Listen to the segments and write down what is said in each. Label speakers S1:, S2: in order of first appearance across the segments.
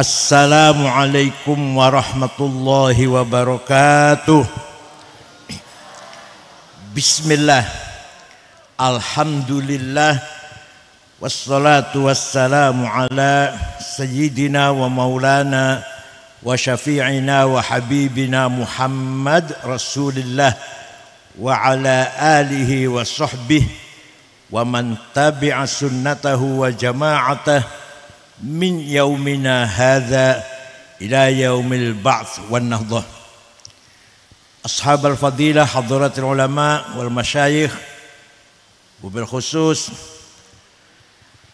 S1: Assalamualaikum warahmatullahi wabarakatuh. Bismillah, alhamdulillah, wassalatu wassalamu ala sayyidina wa maulana wa syafi'ina wa habibina Muhammad Rasulillah wa ala alihi wa sahbihi wa man tabi'a sunnatahu wa jama'atahu min yaumina hadza ila yaumil ba'ts wan nahdah. Ashabul fadilah, hadratul ulama wal masyayikh, wabil khusus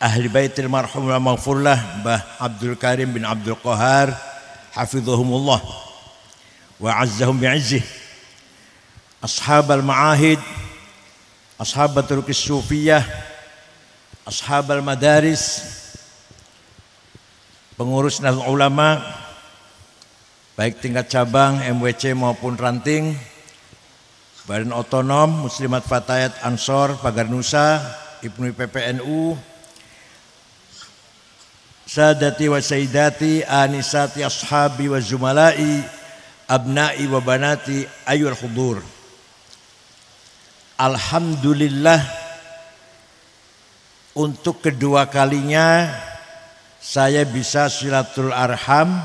S1: ahli baitil marhum wa maghfurlah Mbah Abdul Karim bin Abdul Qahar hafizahumullah wa azzahum bi'izzih. Ashabul ma'ahid, ashabatul sufiyah, ashabul madaris, pengurus Nahdlatul Ulama baik tingkat cabang, MWC maupun ranting, Badan Otonom, Muslimat Fatayat Ansor, Pagar Nusa, Ibnu PPNU, Sadati wa Sayyidati, Anisati Ashabi wa Zumalai, Abnai wa Banati, Ayyul Hudur. Alhamdulillah, untuk kedua kalinya saya bisa silatul arham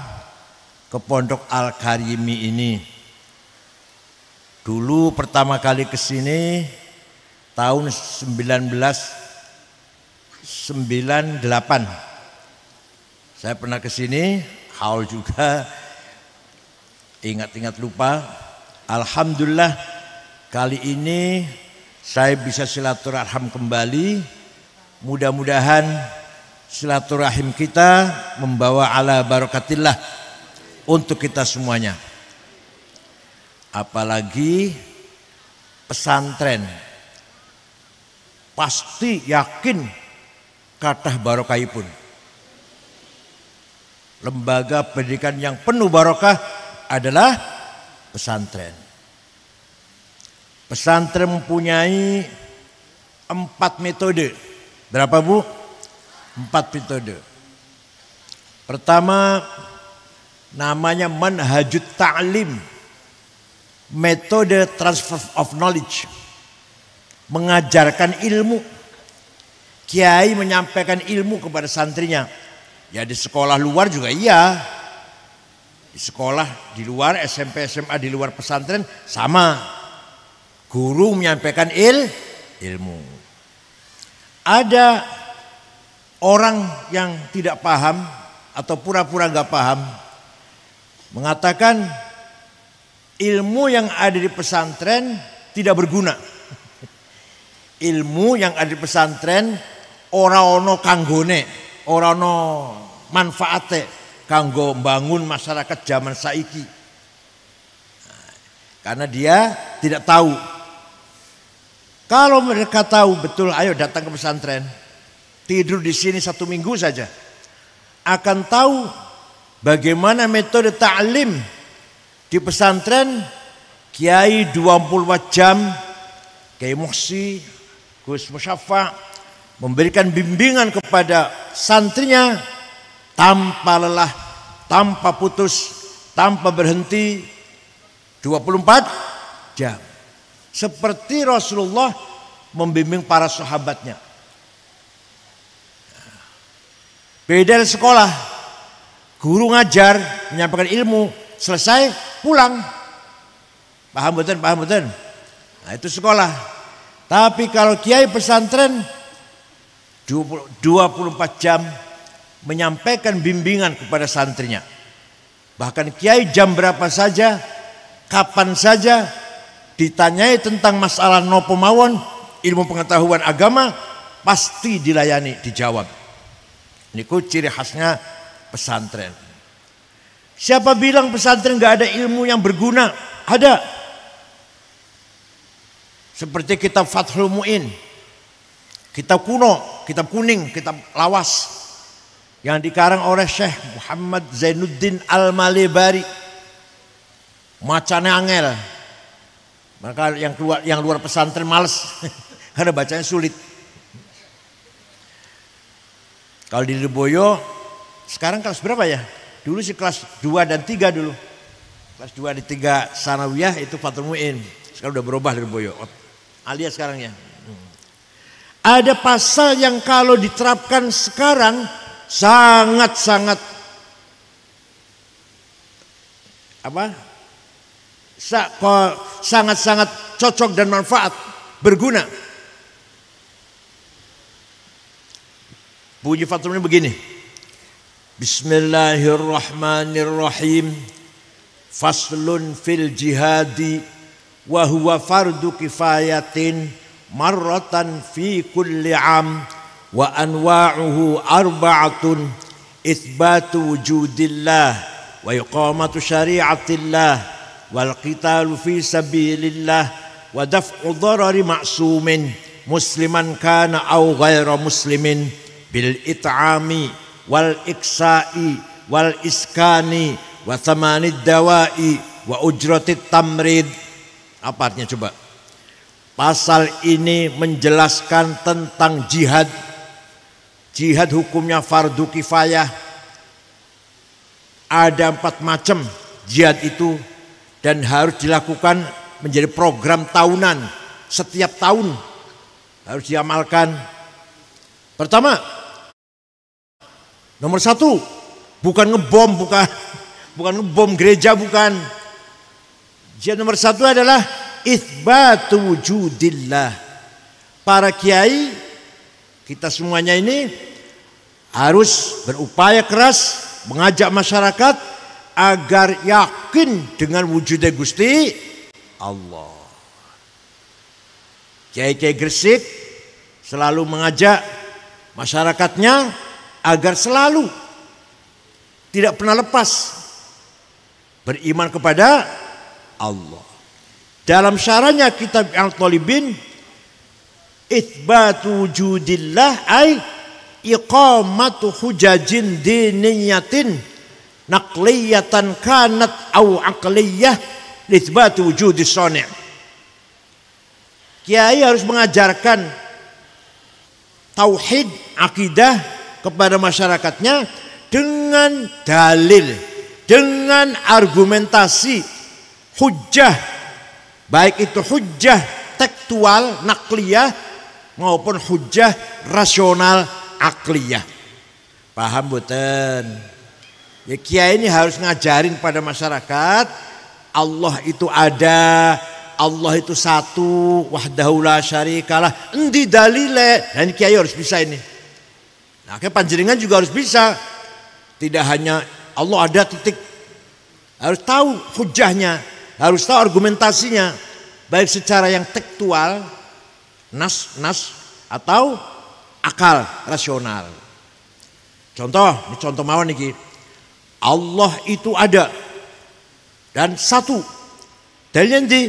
S1: ke Pondok Al-Karimi ini. Dulu pertama kali ke sini tahun 1998. Saya pernah ke sini, haul juga, ingat-ingat lupa. Alhamdulillah kali ini saya bisa silaturahim kembali. Mudah-mudahan silaturahim kita membawa ala barakatillah untuk kita semuanya. Apalagi pesantren, pasti yakin kathah barokahipun. Lembaga pendidikan yang penuh barokah adalah pesantren. Pesantren mempunyai 4 metode. Berapa, Bu? 4 metode. Pertama, namanya manhajut ta'lim, metode transfer of knowledge, mengajarkan ilmu. Kiai menyampaikan ilmu kepada santrinya. Ya di sekolah luar juga iya, di sekolah di luar, SMP SMA di luar pesantren sama, guru menyampaikan ilmu. Ada orang yang tidak paham atau pura-pura gak paham mengatakan ilmu yang ada di pesantren tidak berguna. Ilmu yang ada di pesantren ora ono kanggone, ora ono manfaate kanggo bangun masyarakat zaman saiki. Karena dia tidak tahu. Kalau mereka tahu betul, ayo datang ke pesantren. Tidur di sini 1 minggu saja akan tahu bagaimana metode ta'lim di pesantren. Kiai 24 jam, Kiai Muhsi, Gus Musyafa memberikan bimbingan kepada santrinya tanpa lelah, tanpa putus, tanpa berhenti, 24 jam. Seperti Rasulullah membimbing para sahabatnya. Beda dari sekolah, guru ngajar, menyampaikan ilmu, selesai pulang. Paham betul, paham betul. Nah itu sekolah. Tapi kalau kiai pesantren 24 jam menyampaikan bimbingan kepada santrinya. Bahkan kiai jam berapa saja, kapan saja ditanyai tentang masalah nopo mawon, ilmu pengetahuan agama, pasti dilayani, dijawab. Ini ciri khasnya pesantren. Siapa bilang pesantren gak ada ilmu yang berguna? Ada. Seperti kitab Fathul Mu'in, kitab kuno, kitab kuning, kitab lawas yang dikarang oleh Syekh Muhammad Zainuddin Al-Malibari. Macanya angel. Maka yang luar pesantren males karena bacanya sulit. Kalau di Lirboyo sekarang kelas berapa ya? Dulu sih kelas 2 dan 3 dulu. Kelas 2 di 3 Sanawiyah itu Fathul Mu'in. Sekarang udah berubah dari Boyo. Alias sekarang ya. Ada pasal yang kalau diterapkan sekarang sangat-sangat sangat-sangat cocok dan manfaat, berguna. Bunyi Fathul Mu'in begini. Bismillahirrahmanirrahim. Faslun fil jihadi wa huwa fardu kifayatin marratan fi kulli am wa anwa'uhu arba'atun itsbatu wujudillah wa iqamatu syari'atillah wal qitalu fi sabilillah wa daf'u dharari ma'sumin musliman kana aw ghaira muslimin bil it'ami wal iksa'i wal iskani wa thamanid dawa'i wa ujratit tamrid. Apa artinya coba? Pasal ini menjelaskan tentang jihad. Jihad hukumnya fardu kifayah. Ada 4 macam jihad itu dan harus dilakukan menjadi program tahunan. Setiap tahun harus diamalkan. Pertama, nomor 1, bukan ngebom, bukan ngebom gereja, bukan. Jihad nomor 1 adalah itsbatu wujudillah. Para kiai, kita semuanya ini harus berupaya keras mengajak masyarakat agar yakin dengan wujudnya Gusti Allah. Kiai-kiai Gresik selalu mengajak masyarakatnya agar selalu tidak pernah lepas beriman kepada Allah. Dalam syarahnya kitab Al-Talibin, itsbatu wujudillah ay iqamatu hujajin diniyatin naqliyatan kanat au aqliyah itsbatu wujudis shani'. Kiai harus mengajarkan tauhid akidah kepada masyarakatnya dengan dalil, dengan argumentasi, hujjah, baik itu hujjah tekstual nakliyah maupun hujjah rasional akliyah. Paham boten? Ya, kiai ini harus ngajarin pada masyarakat Allah itu ada, Allah itu satu, wahdahu la syarikalah. Endi dalile? Dan kiai harus bisa ini. Nah, panjenengan juga harus bisa. Tidak hanya Allah ada titik. Harus tahu hujahnya, harus tahu argumentasinya, baik secara yang tekstual, nas atau akal rasional. Contoh, ini contoh mawon niki. Allah itu ada dan satu. Dalilnya di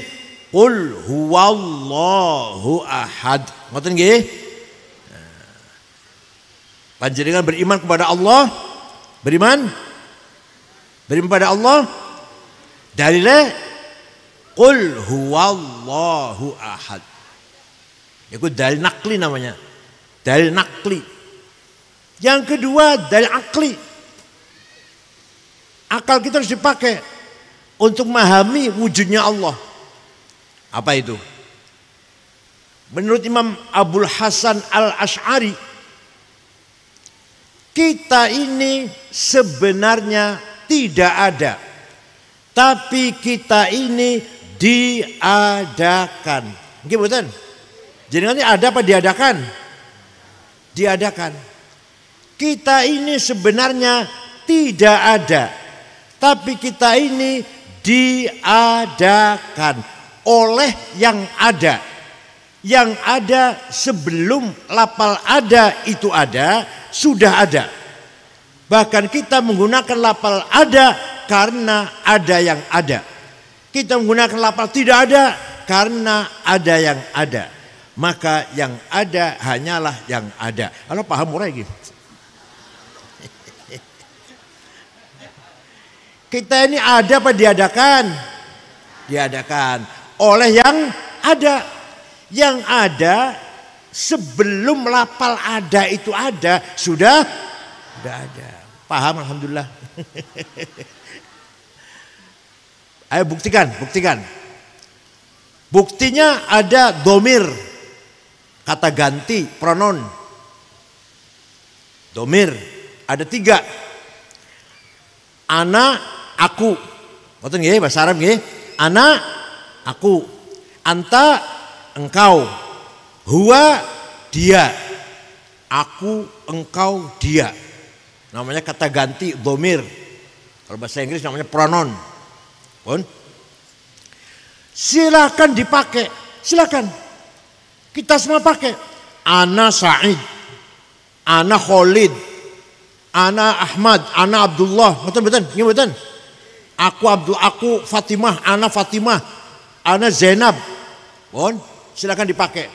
S1: qul huwallahu ahad. Ngoten nggih? Panjenengan beriman kepada Allah, beriman pada Allah. Dalilnya qul huwallahu ahad. Itu dalil nakli namanya. Dalil nakli. Yang kedua dalil akli. Akal kita harus dipakai untuk memahami wujudnya Allah. Apa itu? Menurut Imam Abul Hasan Al-Asy'ari, kita ini sebenarnya tidak ada, tapi kita ini diadakan. Nggih mboten? Jenengan ini ada apa diadakan? Diadakan. Kita ini sebenarnya tidak ada, tapi kita ini diadakan oleh yang ada. Yang ada sebelum lafal ada itu ada, sudah ada. Bahkan kita menggunakan lafal ada karena ada yang ada. Kita menggunakan lafal tidak ada karena ada yang ada. Maka yang ada hanyalah yang ada. Kalau paham mulai gitu. Kita ini ada apa diadakan? Diadakan oleh yang ada. Yang ada sebelum lafal ada itu ada sudah ada. paham alhamdulillah. Ayo buktikan. Buktinya ada domir, kata ganti, pronoun. Domir, ada 3. Ana, aku. Betul nggih bahasa Arab nggih? Ana, aku. Anta, engkau. Huwa, dia. Aku, engkau, dia. Namanya kata ganti, domir. Kalau bahasa Inggris namanya pronoun. Pun silakan dipakai, silakan. Kita semua pakai. Ana Sa'id, ana Khalid, ana Ahmad, ana Abdullah. Betul. Aku Fatimah, ana Fatimah, ana Zainab. Pun silakan dipakai.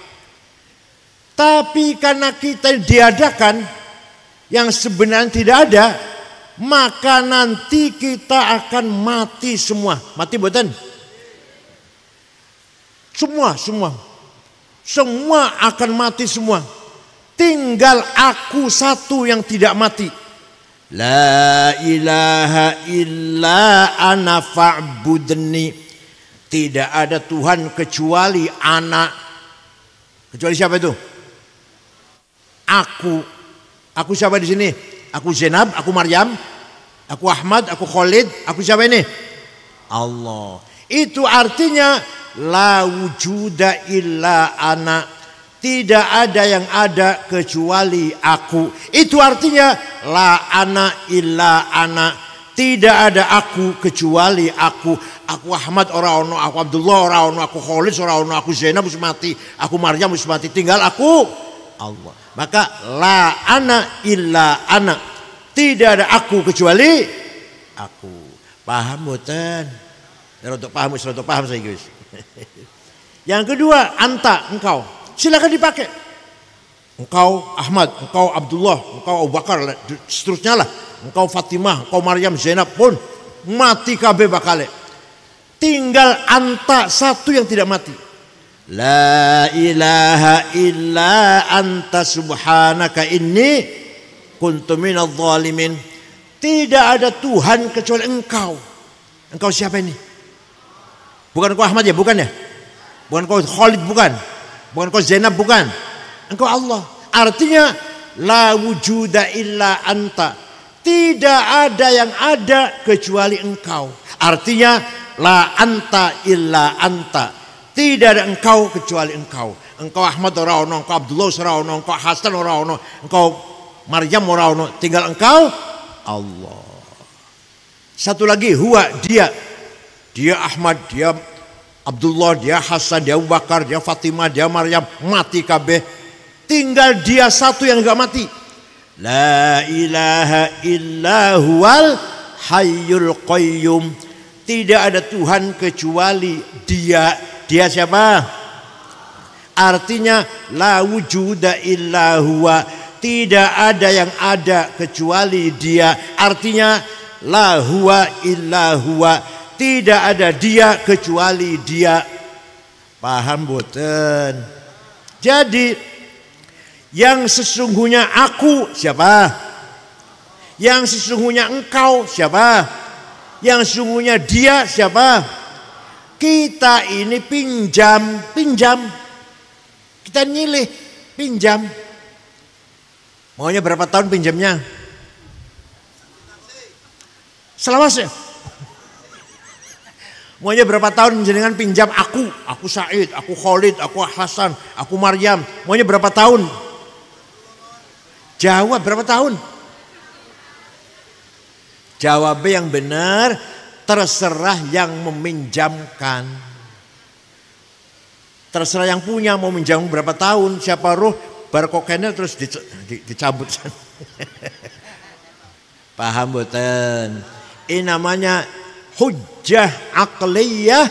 S1: Tapi karena kita diadakan yang sebenarnya tidak ada, maka nanti kita akan mati semua. Mati betul? Semua akan mati semua. Tinggal aku satu yang tidak mati. La ilaha illa ana fa'budni. Tidak ada Tuhan kecuali anak. Kecuali siapa itu? Aku. Aku siapa di sini? Aku Zainab, aku Maryam, aku Ahmad, aku Khalid. Aku siapa ini? Allah. Itu artinya la wujuda illa ana. Tidak ada yang ada kecuali aku. Itu artinya la ana illa ana. Tidak ada aku kecuali aku. Aku Ahmad ora ono, aku Abdullah ora ono, aku Khalid ora ono, aku Zainab wis mati, aku Maryam wis mati, tinggal aku Allah. Maka la ana illa ana. Tidak ada aku kecuali aku. Paham mboten? Untuk paham saya guys. Yang kedua, anta, engkau. Silakan dipakai. Engkau Ahmad, engkau Abdullah, engkau Abu Bakar, seterusnya lah. Engkau Fatimah, engkau Maryam, Zainab pun mati kabeh bakale. Tinggal anta satu yang tidak mati. La ilaha illa anta subhanaka inni kuntu minadh dhalimin. Tidak ada Tuhan kecuali engkau. Engkau siapa ini? Bukan engkau Ahmad ya, bukan ya? Bukan engkau Khalid, bukan? Bukan engkau Zainab, bukan? Engkau Allah. Artinya la wujuda illa anta. Tidak ada yang ada kecuali engkau. Artinya la anta illa anta. Tidak ada engkau kecuali engkau. Engkau Ahmad ora ono, engkau Abdullah ora ono, engkau Hasan ora ono, engkau Maryam ora ono, tinggal engkau Allah. Satu lagi huwa, dia. Dia Ahmad, dia Abdullah, dia Hasan, dia Abu Bakar, dia Fatimah, dia Maryam, mati kabeh. Tinggal dia satu yang enggak mati. La ilaha illa huwal hayyul qayyum. Tidak ada Tuhan kecuali dia. Dia siapa? Artinya la wujuda illa huwa. Tidak ada yang ada kecuali dia. Artinya la huwa illa huwa. Tidak ada dia kecuali dia. Paham boten? Jadi yang sesungguhnya aku siapa? Yang sesungguhnya engkau siapa? Yang sesungguhnya dia siapa? Kita ini pinjam. Kita nyilih, pinjam. Maunya berapa tahun pinjamnya? Selawase. Maunya berapa tahun jenengan pinjam aku Said, aku Khalid, aku Hasan, aku Maryam. Maunya berapa tahun? Jawab berapa tahun? Jawabnya yang benar, terserah yang meminjamkan. Terserah yang punya mau minjam berapa tahun, siapa roh bar kokennya terus dicabut. Paham boten? Ini namanya hujjah aqliyah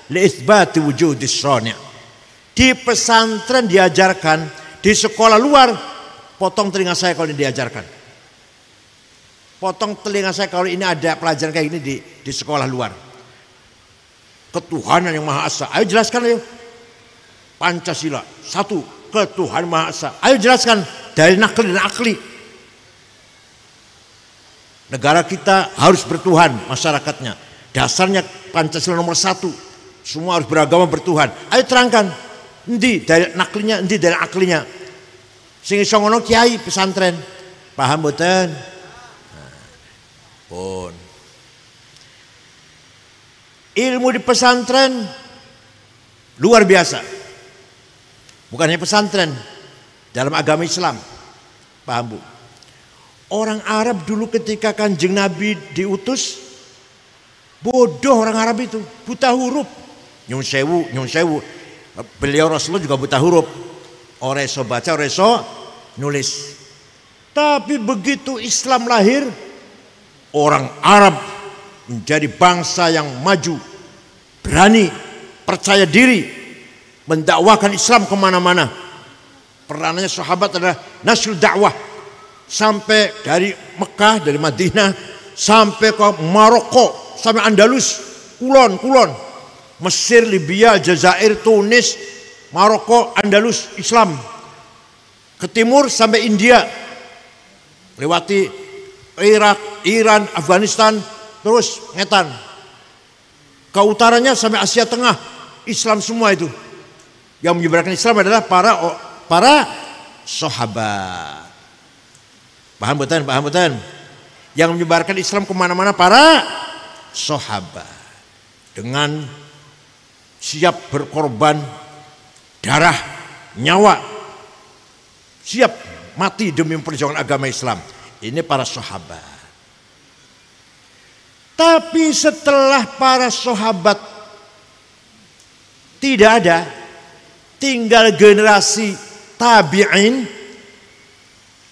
S1: li itsbati wujudis syani'. Di pesantren diajarkan, di sekolah luar potong telinga saya kalau ini diajarkan. Potong telinga saya kalau ini ada pelajaran kayak gini di sekolah luar. Ketuhanan yang Maha Esa. Ayo jelaskan ayo. Pancasila. Satu, ketuhanan Maha Esa. Ayo jelaskan dari nakli dan akli. Negara kita harus bertuhan masyarakatnya. Dasarnya Pancasila nomor 1. Semua harus beragama bertuhan. Ayo terangkan. Endi dari naklinya, endi dari aklinya. Sing iso ngono kiai pesantren. Paham mboten? Pun. Ilmu di pesantren luar biasa. Bukan hanya pesantren, dalam agama Islam. Paham Bu? Orang Arab dulu ketika Kanjeng Nabi diutus, bodoh orang Arab itu, buta huruf. Nyun sewu. Beliau Rasulullah juga buta huruf. Ora iso baca, ora iso nulis. Tapi begitu Islam lahir, orang Arab menjadi bangsa yang maju, berani, percaya diri, mendakwakan Islam kemana-mana. Peranannya sahabat adalah nasrul dakwah. Sampai dari Mekah, dari Madinah, sampai ke Maroko, sampai Andalus, kulon, Mesir, Libya, Jazair, Tunis, Maroko, Andalus, Islam. Ke timur sampai India, lewati Irak, Iran, Afghanistan, terus ngetan. Ke utaranya sampai Asia Tengah, Islam semua itu. Yang menyebarkan Islam adalah para sahabat. Paham betul? Yang menyebarkan Islam kemana-mana para sahabat. Dengan siap berkorban darah, nyawa. Siap mati demi memperjuangkan agama Islam. Ini para sahabat. Tapi setelah para sahabat tidak ada, tinggal generasi tabi'in.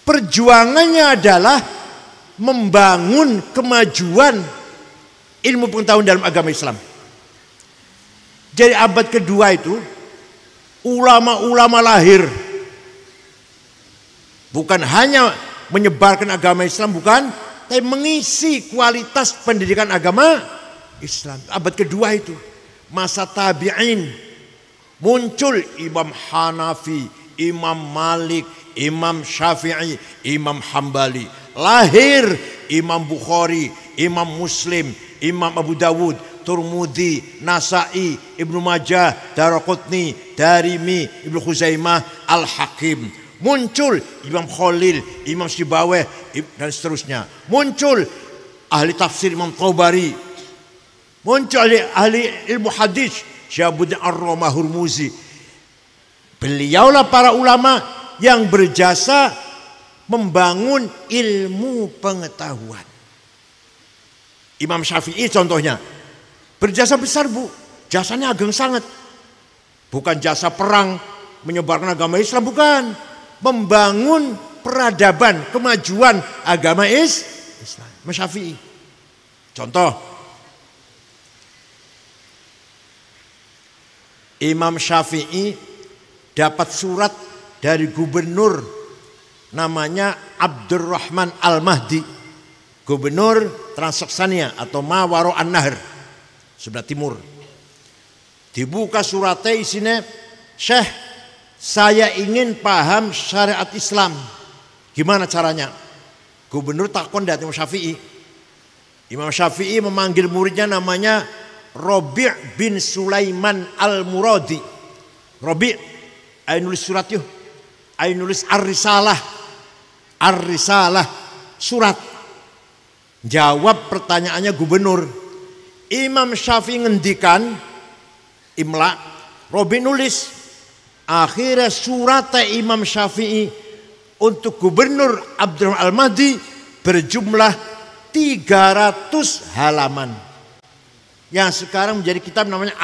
S1: Perjuangannya adalah membangun kemajuan ilmu pengetahuan dalam agama Islam. Jadi abad kedua itu ulama-ulama lahir. Bukan hanya menyebarkan agama Islam, bukan, tapi mengisi kualitas pendidikan agama Islam. Abad kedua itu masa tabi'in, muncul Imam Hanafi, Imam Malik, Imam Syafi'i, Imam Hambali. Lahir Imam Bukhari, Imam Muslim, Imam Abu Dawud, Turmudi, Nasai, Ibnu Majah, Daraqutni, Darimi, Ibnu Khuzaimah, Al-Hakim. Muncul Imam Khalil, Imam Sibaweh, dan seterusnya. Muncul ahli tafsir Imam Tabari. Muncul ahli ilmu hadis Syahabuddin Ar-Roma Hurmuzi. Beliaulah para ulama yang berjasa membangun ilmu pengetahuan. Imam Syafi'i contohnya berjasa besar Bu, jasanya ageng sangat. Bukan jasa perang menyebarkan agama Islam, bukan, membangun peradaban, kemajuan agama Islam. Imam Syafi'i contoh. Imam Syafi'i dapat surat dari gubernur namanya Abdurrahman Al-Mahdi, gubernur Transaksania atau Mawaro An-Nahr, sebelah timur. Dibuka suratnya isinya, Syekh, saya ingin paham syariat Islam. Gimana caranya? Gubernur takon dari Imam Syafi'i. Imam Syafi'i memanggil muridnya namanya Robi' bin Sulaiman Al-Muradi. Robi', ayo nulis surat yuk. Ayo nulis Ar-Risalah. Ar-Risalah, surat. Jawab pertanyaannya gubernur. Imam Syafi'i ngendikan, imla, Robi nulis. Akhirnya surat Imam Syafi'i untuk gubernur Abdurrahman Al-Mahdi berjumlah 300 halaman. Yang sekarang menjadi kitab namanya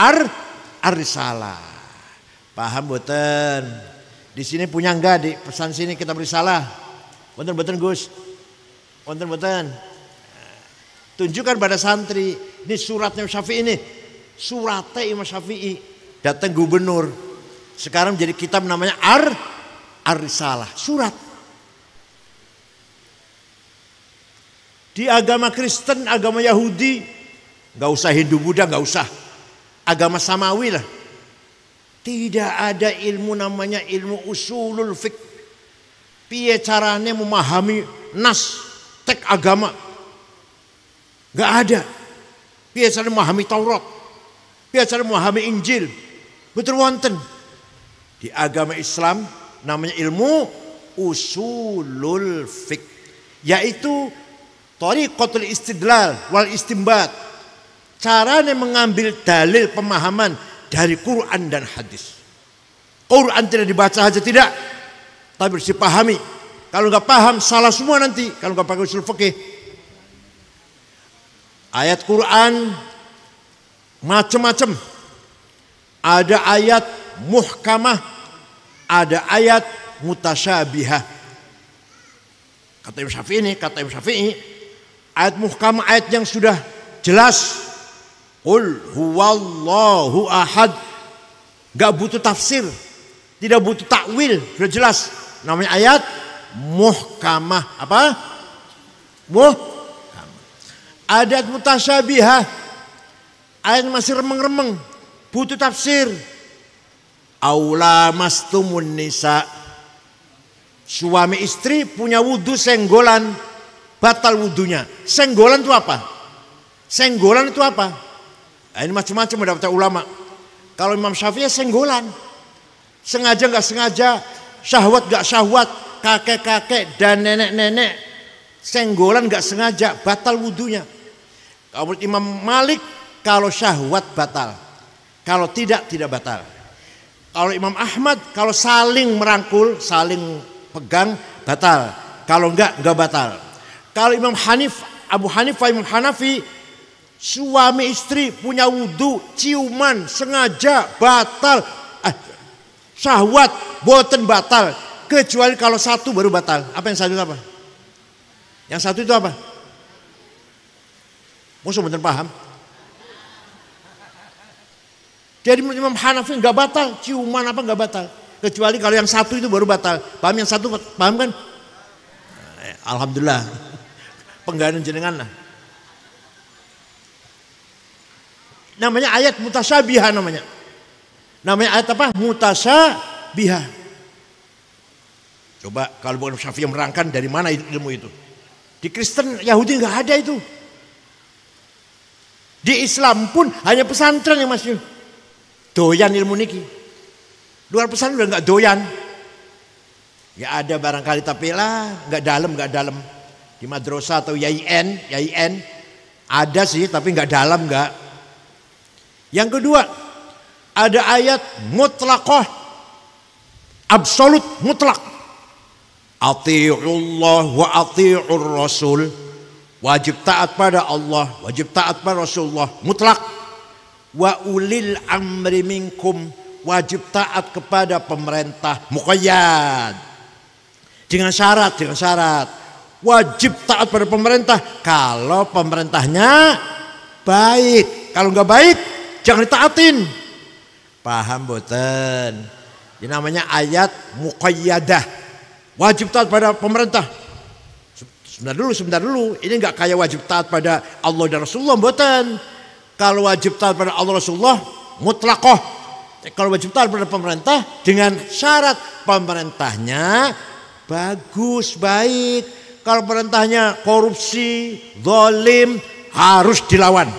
S1: Ar-Risalah. Paham boten? Di sini punya enggak di pesan sini kitab Risalah? Boten Gus. Boten. Tunjukkan pada santri, ini suratnya Imam Syafi'i ini. Suratnya Imam Syafi'i datang gubernur. Sekarang menjadi kitab namanya Ar-Risalah, surat. Di agama Kristen, agama Yahudi, enggak usah Hindu Buddha, enggak usah. Agama Samawi lah. Tidak ada ilmu namanya ilmu usulul fiqh. Piye caranya memahami nas, teks agama. Nggak ada. Biasanya memahami Taurat, biasanya memahami Injil. Betul wonten. Di agama Islam namanya ilmu usulul fiqh, yaitu thariqatul istidlal wal istinbat. Caranya mengambil dalil pemahaman dari Quran dan hadis. Quran tidak dibaca saja tidak, tapi harus dipahami. Kalau nggak paham salah semua nanti kalau nggak pakai usul fikih. Ayat Quran macam-macam. Ada ayat muhkamah, ada ayat mutasyabihah. Kata Imam Syafi'i, ayat muhkamah ayat yang sudah jelas. Qul huwallahu ahad. Gak butuh tafsir, tidak butuh takwil, sudah jelas. Namanya ayat muhkamah. Apa? Muhkamah. Ayat mutasyabihah, ayat masih remeng-remeng, butuh tafsir. Aula mastumun nisa, suami istri punya wudhu senggolan, batal wudhunya. Senggolan itu apa? Senggolan itu apa? Nah, ini macam-macam mendapat ulama. Kalau Imam Syafi'i senggolan, sengaja nggak sengaja, syahwat nggak syahwat, kakek-kakek dan nenek-nenek senggolan nggak sengaja, batal wudhunya. Kalau Imam Malik, kalau syahwat batal, kalau tidak batal. Kalau Imam Ahmad, kalau saling merangkul, saling pegang, batal. Kalau enggak batal. Kalau Abu Hanifah, Imam Hanafi, suami istri punya wudhu, ciuman, sengaja, batal. Syahwat, boten batal. Kecuali kalau satu baru batal. Apa yang satu itu apa? Yang satu itu apa? Musuh bener paham? Jadi Imam Hanafi nggak batal, ciuman apa nggak batal. Kecuali kalau yang satu itu baru batal. Paham yang satu, paham kan? Alhamdulillah. Penggalan jenengan lah. Namanya ayat mutasyabihah namanya. Namanya ayat apa? Mutasyabihah. Coba kalau bukan Syafi'i yang merangkan, dari mana ilmu itu? Di Kristen, Yahudi nggak ada itu. Di Islam pun hanya pesantren yang masih doyan ilmu niki. Luar pesantren udah nggak doyan. Ya ada barangkali tapi lah nggak dalam. Di madrasah atau YIN ada sih tapi nggak dalam nggak. Yang kedua ada ayat mutlaqah, absolut mutlak. Ati'ullah wa ati'ur rasul. Wajib taat pada Allah, wajib taat pada Rasulullah, mutlak. Wa ulil amri minkum, wajib taat kepada pemerintah, muqayyad. Dengan syarat. Wajib taat pada pemerintah kalau pemerintahnya baik. Kalau nggak baik, jangan ditaatin. Paham boten? Ini namanya ayat muqayyadah. Wajib taat pada pemerintah. Sebentar dulu. Ini nggak kayak wajib taat pada Allah dan Rasulullah, mboten. Kalau wajib taat pada Allah Rasulullah mutlaqah. Kalau wajib taat pada pemerintah dengan syarat pemerintahnya bagus, baik. Kalau pemerintahnya korupsi, zalim, harus dilawan.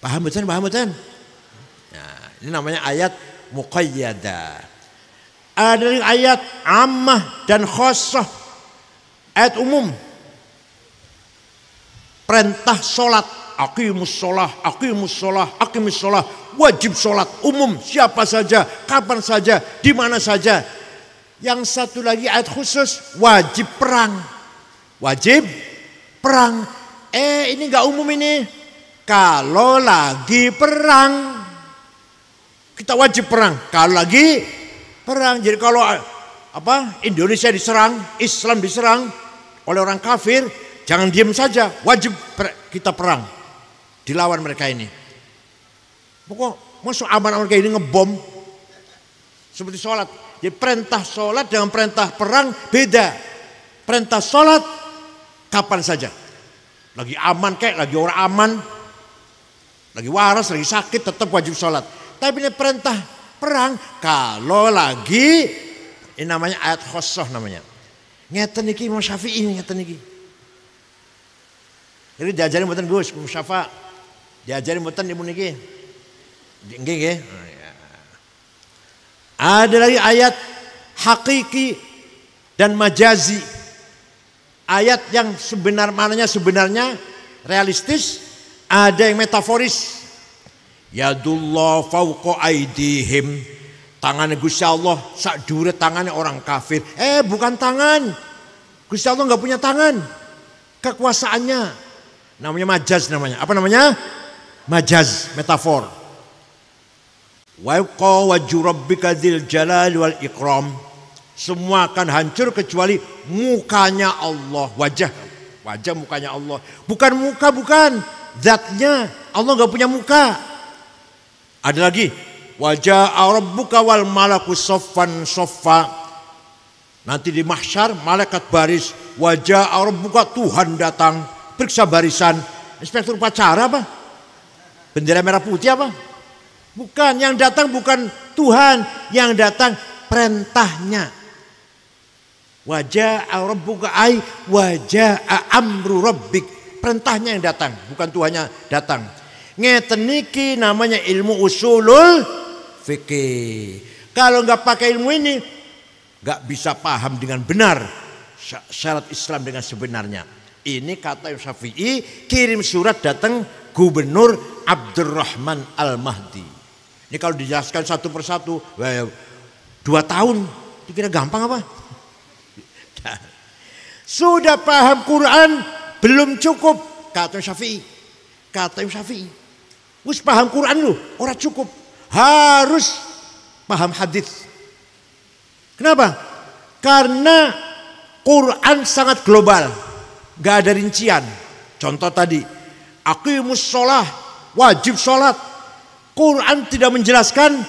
S1: Paham betul? Nah, ini namanya ayat muqayyadah. Ada ayat ammah dan khassah. Ayat umum, perintah sholat, aqimus sholah, wajib sholat, umum, siapa saja, kapan saja, di mana saja. Yang satu lagi ayat khusus, wajib perang. Ini gak umum ini. Kalau lagi perang, kita wajib perang. Kalau lagi perang, jadi kalau Indonesia diserang, Islam diserang oleh orang kafir, jangan diam saja, wajib kita perang, dilawan mereka ini. Pokok masuk aman mereka ini ngebom, seperti sholat. Jadi perintah sholat dengan perintah perang beda. Perintah sholat kapan saja, lagi aman kayak lagi orang aman, lagi waras, lagi sakit, tetap wajib sholat. Tapi ini perintah perang kalau lagi, ini namanya ayat khassah namanya. Ngeten iki Imam Syafi'i ngeten iki. Jadi diajarin mboten Gus, Musyafa. Diajarin mboten ibu niki. Nggih nggih. Ada lagi ayat hakiki dan majazi. Ayat yang maknanya sebenarnya realistis, ada yang metaforis. Yadullah fauqa aidihim. Tangan Gusti Allah sak dhuwure tangannya orang kafir. Bukan tangan. Gusti Allah enggak punya tangan. Kekuasaannya namanya majaz namanya. Apa namanya? Majaz, metafor. Wa yaqa wajhu rabbika dzil jalali wal ikram. Semua akan hancur kecuali mukanya Allah, wajah mukanya Allah. Bukan muka, bukan zatnya. Allah enggak punya muka. Ada lagi, wajah rabbuka wal malaku saffan saffa. Nanti di mahsyar malaikat baris, wajah rabbuka, Tuhan datang, periksa barisan. Inspektur upacara apa? Bendera merah putih apa? Bukan, yang datang bukan Tuhan, yang datang perintahnya. Wajah rabbuka ay wajah amru rabbik, perintahnya yang datang, bukan Tuhannya datang. Ngeten niki namanya ilmu usulul fikih. Kalau nggak pakai ilmu ini nggak bisa paham dengan benar syarat Islam dengan sebenarnya. Ini kata Syafi'i, kirim surat datang Gubernur Abdurrahman Al-Mahdi. Ini kalau dijelaskan satu persatu, 2 tahun, dikira gampang apa? Sudah paham Quran belum cukup, kata Syafi'i. Wis paham Quran lu, ora cukup. Harus paham hadis. Kenapa? Karena Quran sangat global, gak ada rincian. Contoh tadi, aqimus sholah, wajib sholat. Quran tidak menjelaskan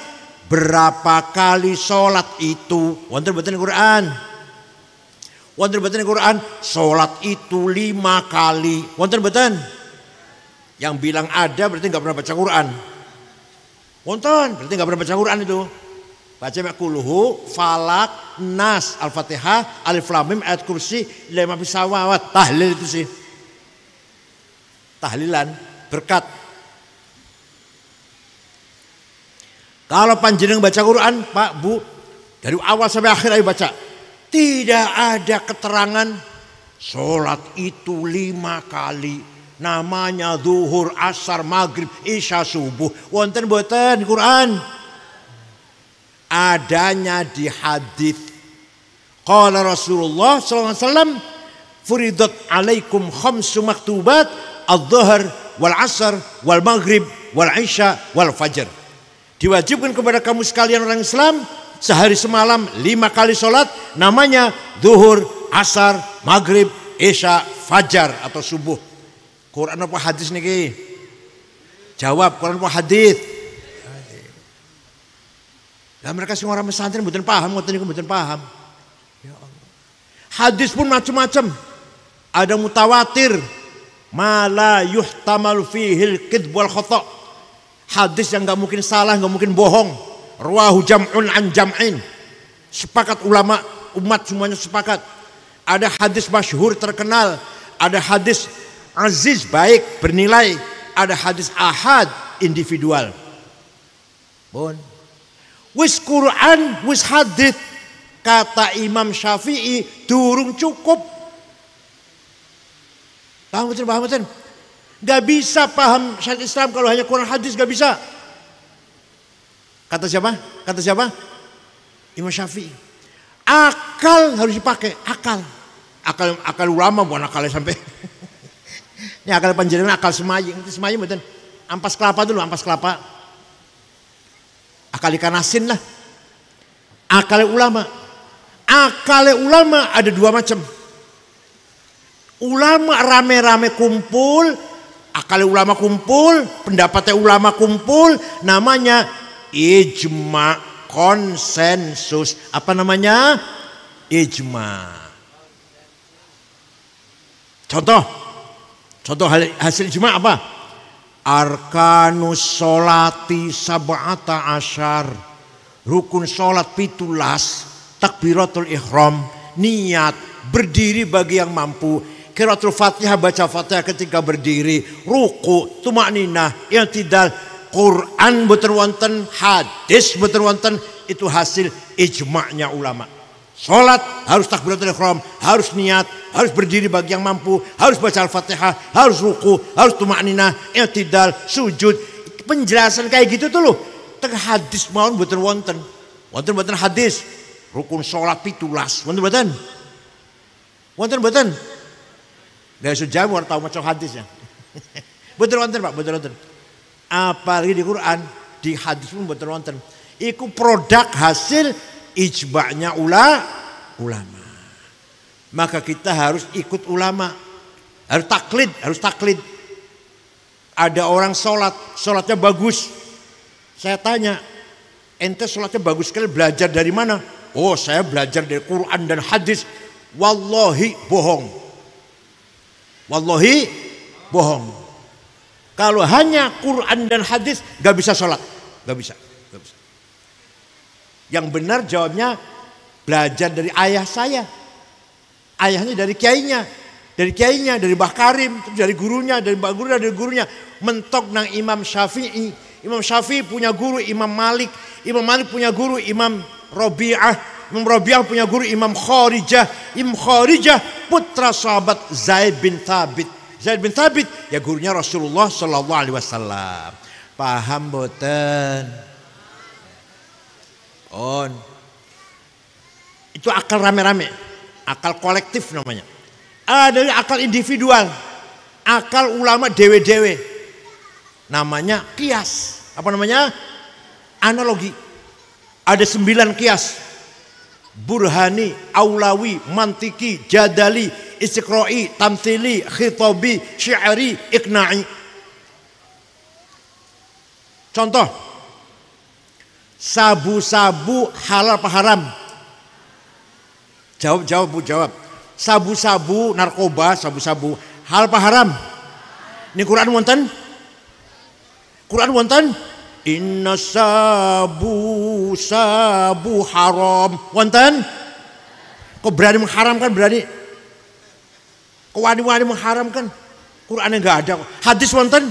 S1: berapa kali sholat itu. Wonten mboten Quran. Wonten mboten Quran, sholat itu 5 kali. Wonten mboten? Yang bilang ada berarti nggak pernah baca Quran. Wonten, berarti nggak pernah baca Quran itu. Baca kulhu, falak, nas, al-fatihah, alif lam mim, ayat kursi, lima pisawat, tahlil itu sih. Tahlilan, berkat. Kalau panjenengan baca Quran, Pak, Bu, dari awal sampai akhir ayo baca. Tidak ada keterangan sholat itu 5 kali. Namanya zuhur, asar, maghrib, isya, subuh. Wonten boten Quran. Adanya di hadis. Qala Rasulullah sallallahu alaihi wasallam, furidat alaikum khamsu maktubat, adh-dhuhr wal asar wal maghrib wal isya wal fajr. Diwajibkan kepada kamu sekalian orang Islam sehari semalam 5 kali sholat, namanya zuhur, asar, maghrib, isya, fajar atau subuh. Quran apa hadis niki? Jawab, Quran apa hadis? Lah mereka semua orang pesantren mboten paham, ngoten niku mboten paham. Ya Allah. Hadis pun macam-macam. Ada mutawatir, ma la yuhtamalu fihil kidb wal khata'. Hadis yang enggak mungkin salah, enggak mungkin bohong. Rawahu jam'un an jam'in. Sepakat ulama, umat semuanya sepakat. Ada hadis masyhur terkenal, ada hadis aziz baik bernilai, ada hadis ahad individual. Bon. Wis Quran, wis hadis, kata Imam Syafi'i durung cukup. Paham betul? Gak bisa paham syariat Islam kalau hanya Quran hadis, gak bisa. Kata siapa? Imam Syafi'i. Akal harus dipakai, akal ulama bukan akalnya sampai. Ini akal panjenengan akal semaying, betul. Ampas kelapa dulu, ampas kelapa. Akal ikan asin lah. Akal ulama ada 2 macam. Ulama rame-rame kumpul, akal ulama kumpul, pendapatnya ulama kumpul, namanya ijma, konsensus. Apa namanya? Ijma. Contoh hasil ijma apa? Arkanus sholati sab'ata asyar. Rukun sholat 17, takbiratul ihram, niat, berdiri bagi yang mampu, Qiraatul Fatihah, baca Fatihah ketika berdiri, ruku, tumakninah, i'tidal, Quran boten wonten, hadis boten wonten, itu hasil ijma'nya ulama. Salat harus takbiratul ihram, harus niat, harus berdiri bagi yang mampu, harus baca Al-Fatihah, harus ruku, harus tumakninah, i'tidal, sujud. Penjelasan kayak gitu tuh loh. Teng hadis mawon boten wonten. Wonten hadis. Rukun salat 17. Wonten boten? Wonten. Dari sudah mau tahu macam hadisnya. Boten wonten Pak, boten wonten. Apalagi di Quran, di hadis pun boten wonten. Iku produk hasil ijma'nya ulama. Maka kita harus ikut ulama. Harus taklid. Ada orang sholatnya bagus. Saya tanya, ente sholatnya bagus sekali, belajar dari mana? Oh, saya belajar dari Quran dan hadis. Wallahi bohong. Kalau hanya Quran dan hadis gak bisa sholat, gak bisa. Yang benar jawabnya belajar dari ayah saya, ayahnya dari kiainya, dari Mbah Karim, dari gurunya, dari mbak gurunya, mentok nang Imam Syafi'i. Imam Syafi'i punya guru Imam Malik punya guru Imam Rabi'ah. Imam Rabi'ah punya guru Imam Kharijah. Imam Kharijah putra sahabat Zaid bin Thabit ya gurunya Rasulullah sallallahu alaihi wasallam. Paham boten? Itu akal rame-rame, akal kolektif namanya. Ada akal individual, akal ulama dewe-dewe. Namanya kias. Apa namanya? Analogi. Ada 9 kias. Burhani, Aulawi, Mantiki, Jadali, Istiqra'i, Tamthili, Khitabi, Syi'ri, Iqna'i. Contoh, sabu-sabu halal apa haram? Jawab. Sabu-sabu, narkoba, sabu-sabu halal apa haram? Ini Quran wonten? Inna sabu haram. Wonten? Kok berani mengharamkan, berani? Kok wani-wani mengharamkan? Qurannya enggak ada. Hadis wonten?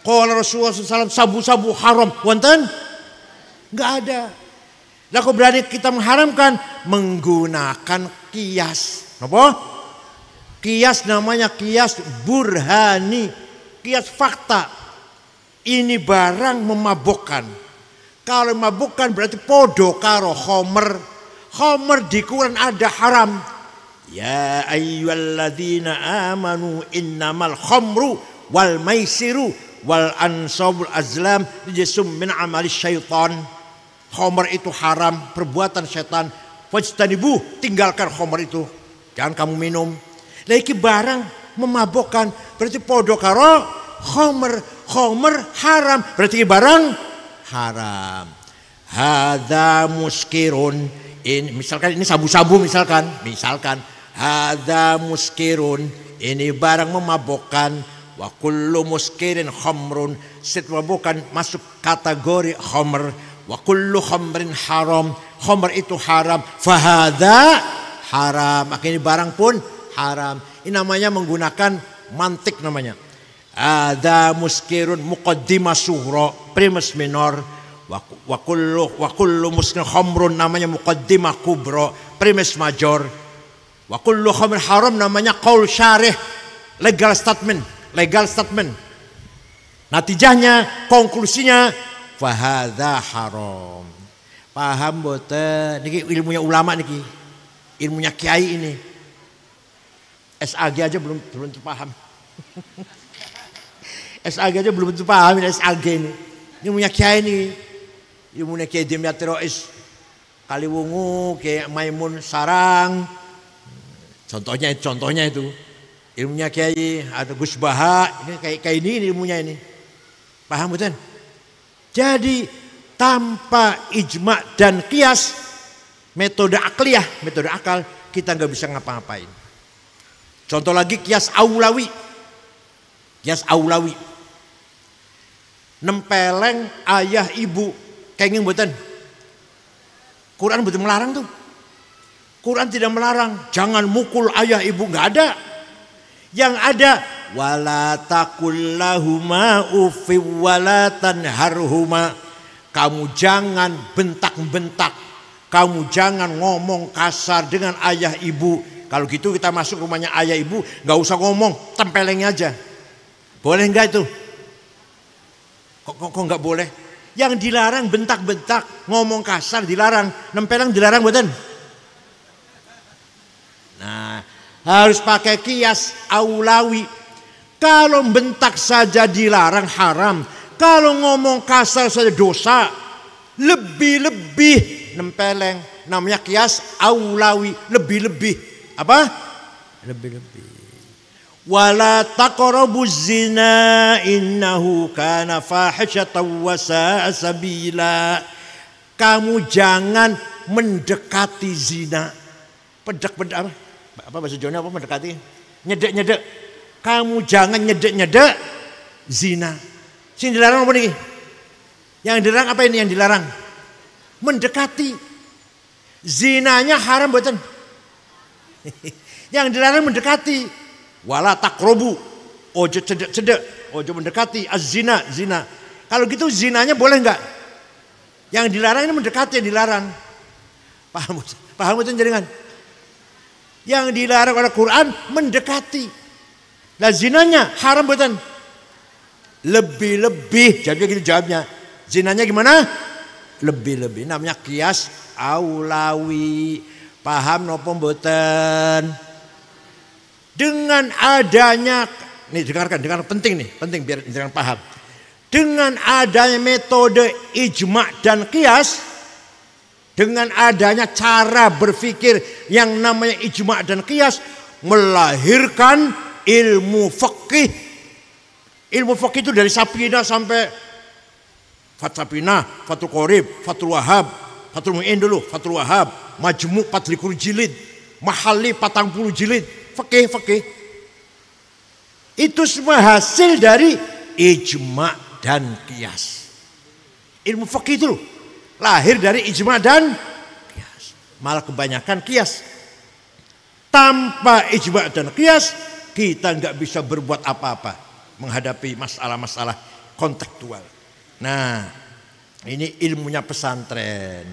S1: Qala Rasulullah SAW sabu-sabu haram. Wonten? Enggak ada. Lah kok berani kita mengharamkan? Menggunakan kias. Apa? Kias namanya kias burhani. Kias fakta. Ini barang memabukkan. Kalau memabukkan berarti podo karo khomer. Khomer di Quran ada haram. Ya ayyuhalladzina amanu innamal khomru wal maisiru wal ansabul azlam rijsum min amali syaitan. Khomer itu haram, perbuatan setan. Fajtanibuh, tinggalkan khomer itu. Jangan kamu minum. Lagi barang memabukkan berarti podo karo khomer. Khomer haram berarti barang haram. Hadza muskirun. Ini misalkan ini sabu-sabu misalkan. Hadza muskirun. Ini barang memabukkan. Wa kullu muskirin khamrun. Setiap memabukkan masuk kategori khamr. Wa kullu khamrin haram. Khamr itu haram. Fahadza haram. Maka ini barang pun haram. Ini namanya menggunakan mantik namanya. Ada muskirun muqaddimah sughra, primus minor. Wa kullu muskirin khamrun namanya muqaddimah kubra, primus major. Wa kullu khamrin haram namanya qaul syarih, legal statement. Natijahnya, konklusinya fahadza haram. Paham boten? Niki ilmunya ulama niki. Ilmunya kiai ini. SAG aja belum paham. SAG aja belum tentu paham SAG ini. Ini punya kiai ini. Ini punya kiai Dimyat Rais Kaliwungu, kayak Maimun Sarang. Contohnya itu. Ilmunya kiai ada Gus Baha, ini kayak ini ilmunya ini. Paham betul? Jadi tanpa ijma dan kias, metode akliyah, metode akal, kita nggak bisa ngapa-ngapain. Contoh lagi kias aulawi. Nempeleng ayah ibu kenging mboten. Quran mboten melarang tuh. Quran tidak melarang jangan mukul ayah ibu, nggak ada. Yang ada wala taqul lahuma uffi wala tanharhuma. Kamu jangan bentak-bentak, kamu jangan ngomong kasar dengan ayah ibu. Kalau gitu kita masuk rumahnya ayah ibu, nggak usah ngomong, tempeleng aja. Boleh nggak itu? Kok nggak boleh? Yang dilarang bentak-bentak, ngomong kasar dilarang, nempeleng dilarang buatan. Nah, harus pakai kias aulawi. Kalau bentak saja dilarang haram, kalau ngomong kasar saja dosa, lebih-lebih nempeleng. Namanya kias aulawi, lebih-lebih. Apa? Lebih-lebih. Wala taqrabuz zina innahu kana fahishatan wa sa'a sabila. Kamu jangan mendekati zina. Pedek-pedek apa bahasa Jawanya apa mendekati? Nyedek-nyedek. Kamu jangan nyedek-nyedek zina. Sing dilarang apa nih? Yang dilarang apa ini yang dilarang? Mendekati. Zinanya haram buatan. Yang dilarang mendekati. Wala taqrabu. Ojo cedek-cedek, ojo mendekati az-zina, zina. Kalau gitu zinanya boleh enggak? Yang dilarang ini mendekati, yang dilarang. Paham itu jaringan? Yang dilarang oleh Quran mendekati. Lah zinanya haram buatan. Lebih-lebih. Jadi gitu jawabnya. Zinanya gimana? Lebih-lebih. Namanya kias aulawi. Paham nopo mboten? Dengan adanya, nih dengarkan penting nih, penting biar jangan paham. Dengan adanya metode ijma dan qiyas, dengan adanya cara berpikir yang namanya ijma dan qiyas, melahirkan ilmu fikih. Ilmu fikih itu dari Sapina sampai Fatsapina, Fathul Qorib, Fathul Wahab, Fathul Mu'in dulu, Fathul Wahab, Majmu' 40 jilid, Mahali 40 jilid. Fikih. Itu semua hasil dari ijma dan qiyas. Ilmu fikih itu lahir dari ijma dan qiyas. Malah kebanyakan qiyas. Tanpa ijma dan qiyas kita nggak bisa berbuat apa-apa menghadapi masalah-masalah kontekstual. Nah, ini ilmunya pesantren.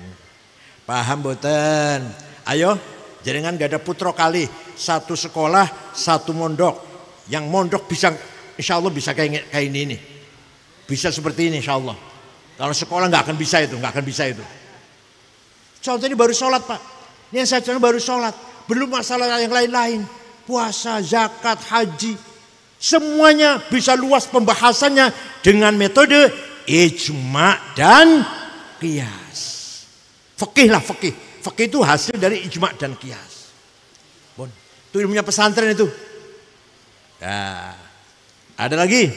S1: Paham boten? Ayo. Jaringan gak ada putro kali, satu sekolah, satu mondok. Yang mondok bisa, insya Allah bisa kayak ini. Bisa seperti ini insya Allah. Kalau sekolah gak akan bisa itu, Contoh ini baru sholat Pak. Ini yang saya contoh baru sholat. Belum masalah yang lain-lain. Puasa, zakat, haji. Semuanya bisa luas pembahasannya dengan metode ijma dan qiyas. Fikih lah, fikih. Fikih itu hasil dari ijma dan qiyas. Bon, itu ilmunya pesantren itu. Nah, ada lagi.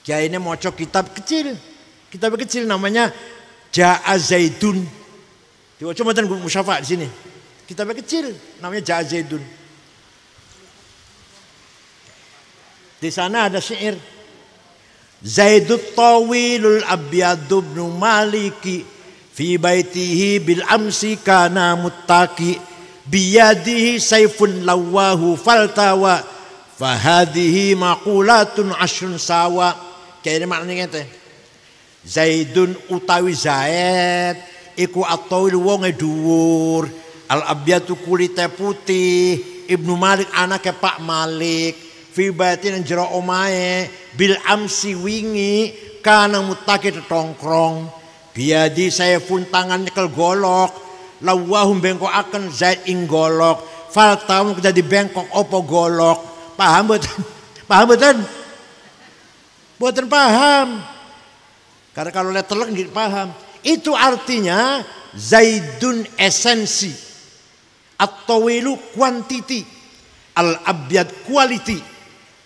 S1: Kiai ini mocok kitab kecil. Kitab kecil namanya Ja'a Zaidun. Diwaca mboten musyafa di sini. Kitab kecil namanya Ja'a Zaidun. Di sana ada syair. Zaidut tawilul abyadu ibnu maliki fi baitihi bil amsi kana muttaqi biyadihi sayfun lawahu faltawa fahadihi maqulatun ashrun sawa. Kayak maknanya teh Zaidun utawi Zaid iku atawil wonge dhuwur, al abyatu kulite putih, Ibnu Malik anake Pak Malik, fi baitin jero omahe bil amsi wingi kana muttaqi tetongkrong. Biadi saya pun tangan nyekel golok, lawahum bengkokaken Zaid ing golok, faltamu jadi bengkok opo golok. Paham betul? Paham betul? Buatan paham. Karena kalau lihat telek nggak paham. Itu artinya Zaidun esensi, at-tawilu quantity, al-abyad quality,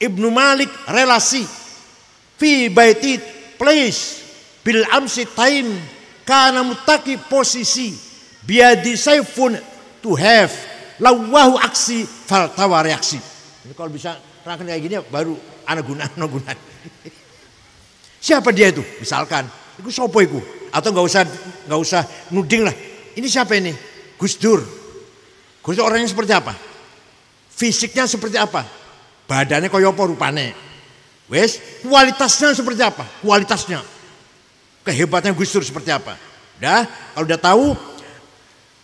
S1: Ibnu Malik relasi, fi baiti place. Bil amsi time kana mutaki posisi biadi saifun to have lawahu aksi faltawa reaksi. Ini kalau bisa terangkan kayak gini baru ana guna. Siapa dia itu? Misalkan, itu sopo iku? Atau nggak usah nuding lah. Ini siapa ini? Gus Dur. Gus Dur orangnya seperti apa? Fisiknya seperti apa? Badannya kaya apa rupane? Wes, kualitasnya seperti apa? Kualitasnya. Kehebatannya Gus Dur seperti apa? Udah, kalau udah tahu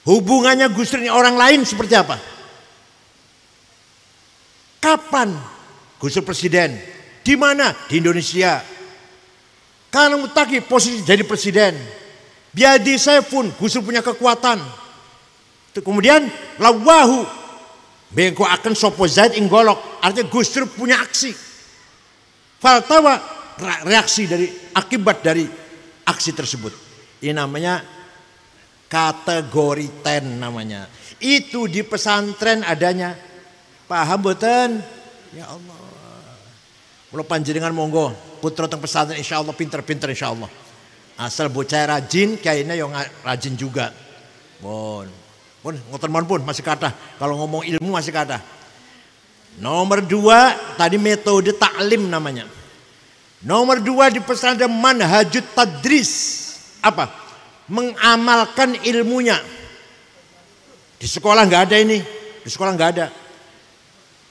S1: hubungannya Gus Dur dengan orang lain seperti apa? Kapan Gus Dur presiden? Di mana? Di Indonesia. Karena mutaki posisi jadi presiden. Biadi saya pun Gus Dur punya kekuatan. Kemudian lawahu bengko akan sopo zaid inggolok. Artinya Gus Dur punya aksi. Faltawa reaksi dari akibat dari aksi tersebut. Ini namanya kategori 10 namanya. Itu di pesantren adanya. Paham boten? Ya Allah. Kalau panjenengan monggo putra teng pesantren insyaallah pinter-pinter insyaallah. Asal bocah rajin kayaknya yang rajin juga. Bon. Pun ngoten pun masih kata kalau ngomong ilmu masih kata. Nomor 2 tadi metode taklim namanya. Nomor 2 di pesantren manhajut tadris. Apa? Mengamalkan ilmunya. Di sekolah nggak ada ini. Di sekolah nggak ada.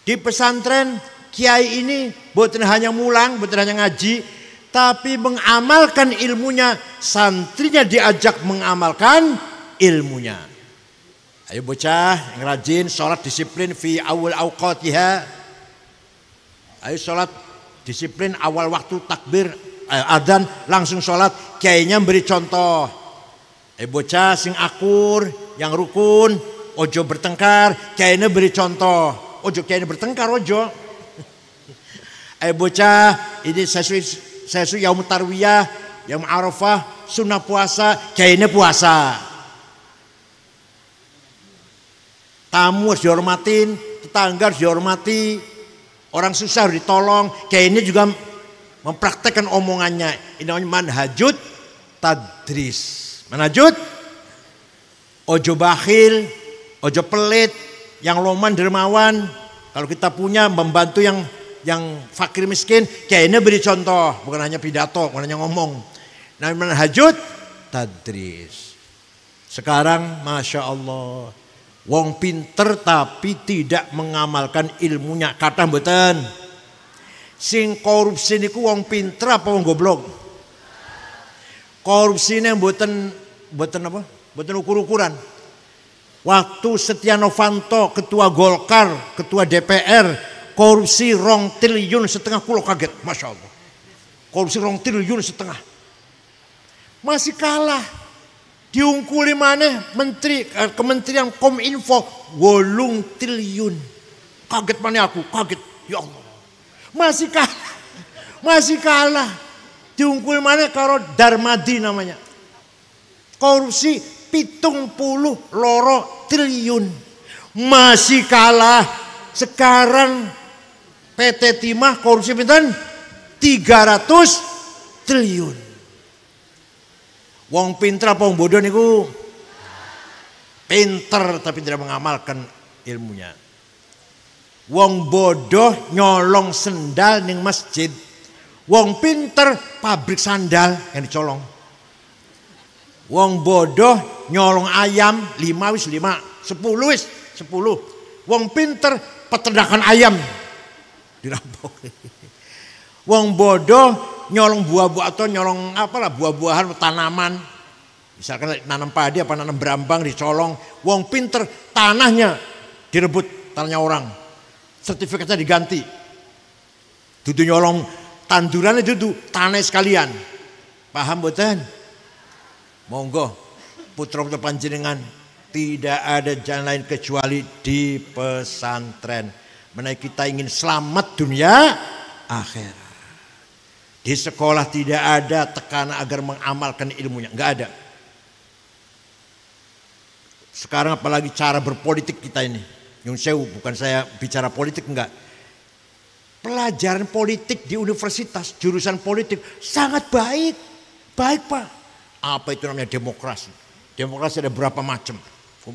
S1: Di pesantren kiai ini bukan hanya mulang, bukan hanya ngaji, tapi mengamalkan ilmunya. Santrinya diajak mengamalkan ilmunya. Ayo bocah yang rajin sholat disiplin fi awal awqatiha. Ayo sholat disiplin awal waktu takbir adzan langsung sholat. Kiainya beri contoh. Ayo bocah sing akur yang rukun ojo bertengkar. Kiainya beri contoh. Ojo kiainya bertengkar ojo. Ayo bocah ini sesu yaum tarwiyah, yaum arafah, sunnah puasa. Kiainya puasa. Tamu harus dihormatin, tetangga harus dihormati, orang susah harus ditolong. Kayak ini juga mempraktekkan omongannya. Ini namanya manhajut tadris. Manhajut, ojo bakhil, ojo pelit, yang loman dermawan. Kalau kita punya membantu yang fakir miskin, kayak ini beri contoh, bukan hanya pidato, bukan hanya ngomong. Nah, manhajut tadris. Sekarang, masya Allah. Wong pinter tapi tidak mengamalkan ilmunya. Kata mboten. Sing korupsi niku wong pinter apa wong goblok? Korupsine mboten apa? Mboten ukur-ukuran. Waktu Setia Novanto ketua Golkar, ketua DPR, korupsi 2,5 triliun kulo kaget, masya Allah. Korupsi 2,5 triliun. Masih kalah. Diungkuli mana menteri kementerian Kominfo 8 triliun. Kaget mana aku, kaget. Ya Allah. Masih kalah. Diungkuli mana karo Darmadi namanya. Korupsi 70 loro triliun. Masih kalah. Sekarang PT Timah korupsi pinten 300 triliun. Wong pinter apa wong bodoh niku? Pinter tapi tidak mengamalkan ilmunya. Wong bodoh nyolong sendal ning masjid. Wong pinter pabrik sandal yang dicolong. Wong bodoh nyolong ayam 5 wis 5, 10 wis 10. Wong pinter peternakan ayam dirampok. Wong bodoh nyolong buah-buah atau nyolong apalah buah-buahan tanaman. Misalkan nanam padi apa nanam berambang dicolong. Wong pinter tanahnya direbut, tanahnya orang. Sertifikatnya diganti. Dudu nyolong tandurannya dudu tanah sekalian. Paham boten? Monggo putra-putra panjenengan tidak ada jalan lain kecuali di pesantren. Menaik kita ingin selamat dunia akhirat. Di sekolah tidak ada tekanan agar mengamalkan ilmunya, enggak ada. Sekarang apalagi cara berpolitik kita ini. Nyun sewu, bukan saya bicara politik enggak. Pelajaran politik di universitas, jurusan politik sangat baik. Baik Pak. Apa itu namanya demokrasi? Demokrasi ada berapa macam?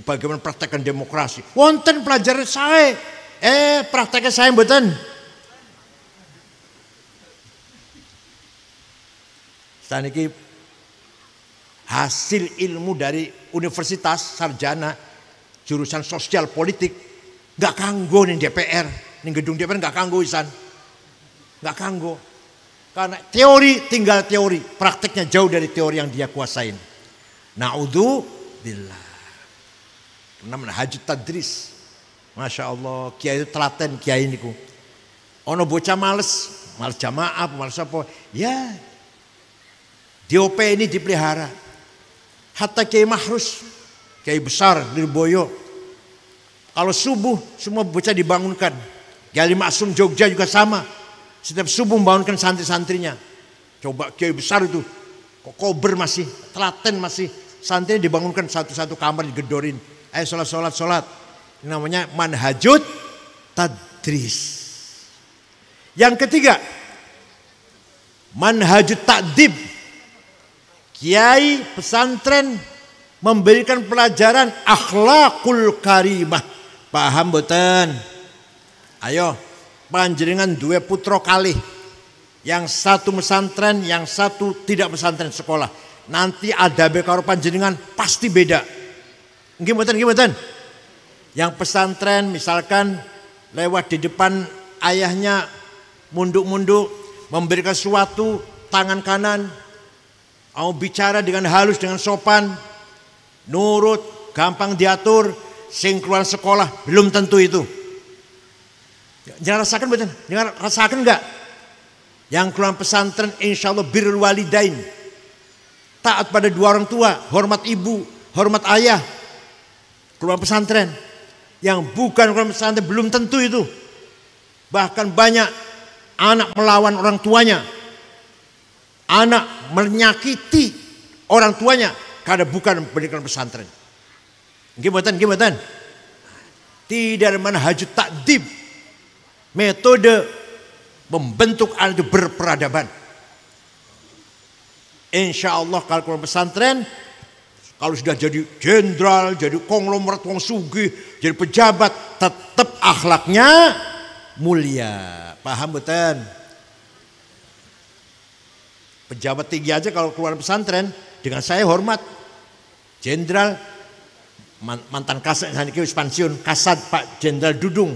S1: Bagaimana praktekkan demokrasi? Wonten pelajaran saya. Prakteknya saya mboten. Saniki hasil ilmu dari universitas sarjana jurusan sosial politik, nggak kanggo nih DPR, nih gedung DPR nggak kanggo Isan, nggak kanggo. Karena teori tinggal teori, prakteknya jauh dari teori yang dia kuasain. Na'udzubillah. Namanya hajut tadris. Masya Allah, kiai itu telaten kiai niku. Ono bocah males jamaah, males apa? Ya, DOP ini dipelihara. Hatta Kiai Mahrus, kiai besar Lirboyo. Kalau subuh semua bocah dibangunkan. Kiai Maksum Jogja juga sama. Setiap subuh membangunkan santri-santrinya. Coba kiai besar itu, kok kober masih, telaten masih. Santrinya dibangunkan satu-satu kamar digedorin. Ayo sholat. Ini namanya manhajut tadris. Yang ketiga, manhajut ta'dib. Kiai pesantren memberikan pelajaran akhlakul karimah. Paham boten? Ayo, panjenengan dua putra kalih. Yang satu pesantren, yang satu tidak pesantren sekolah. Nanti adabe karo panjenengan pasti beda. Nggih mboten? Yang pesantren misalkan lewat di depan ayahnya munduk-munduk memberikan sesuatu tangan kanan, mau bicara dengan halus dengan sopan, nurut, gampang diatur, sing keluar sekolah belum tentu itu. Jangan rasakan betul, jangan rasakan enggak? Yang keluar pesantren insya Allah birrul walidain, taat pada dua orang tua, hormat ibu, hormat ayah. Keluar pesantren, yang bukan keluar pesantren belum tentu itu. Bahkan banyak anak melawan orang tuanya, anak menyakiti orang tuanya karena bukan pendidikan pesantren. Gimana? Tidak ada manhajut ta'dib. Metode membentuk anak itu berperadaban. Insya Allah kalau keluar pesantren, kalau sudah jadi jenderal, jadi konglomerat wong sugih, jadi pejabat, tetap akhlaknya mulia. Paham betul? Pejabat tinggi aja kalau keluar pesantren dengan saya hormat. Jenderal mantan kasat saniki wis pensiun, Kasat Pak Jenderal Dudung.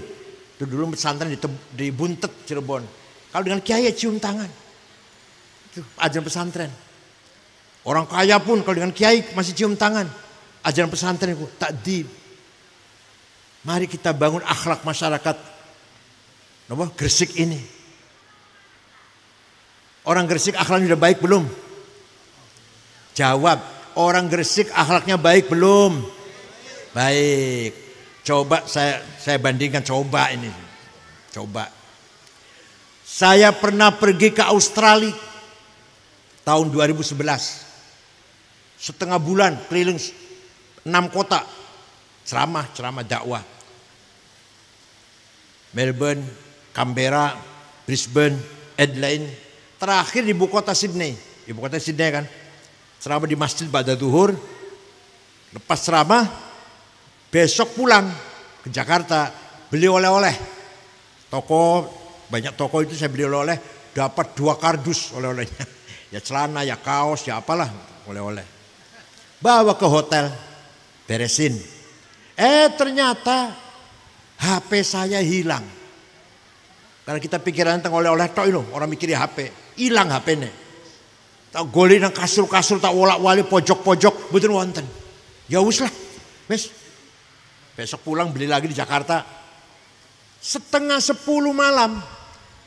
S1: Itu dulu pesantren di Buntet Cirebon. Kalau dengan kiai cium tangan. Itu ajaran pesantren. Orang kaya pun kalau dengan kiai masih cium tangan. Ajaran pesantren itu ta'dib. Mari kita bangun akhlak masyarakat Gresik ini. Orang Gresik akhlaknya sudah baik belum? Jawab, orang Gresik akhlaknya baik belum? Baik. Coba saya bandingkan, coba ini. Coba. Saya pernah pergi ke Australia tahun 2011. Setengah bulan keliling 6 kota. Ceramah dakwah. Melbourne, Canberra, Brisbane, Adelaide. Terakhir di ibu kota Sydney. Ibu kota Sydney kan. Ceramah di masjid pada zuhur. Lepas ceramah, besok pulang ke Jakarta, beli oleh-oleh. Banyak toko itu saya beli oleh-oleh, dapat 2 kardus oleh-olehnya. Ya celana, ya kaos, ya apalah oleh-oleh. Bawa ke hotel, beresin. Ternyata HP saya hilang. Karena kita pikiran tentang oleh-oleh tok itu, orang mikirnya HP. Hilang HP-nya. Tak golin nang kasur-kasur, tak wolak-wali pojok-pojok, betul wonten. Ya wis lah, wis. Besok pulang beli lagi di Jakarta. Setengah 10 malam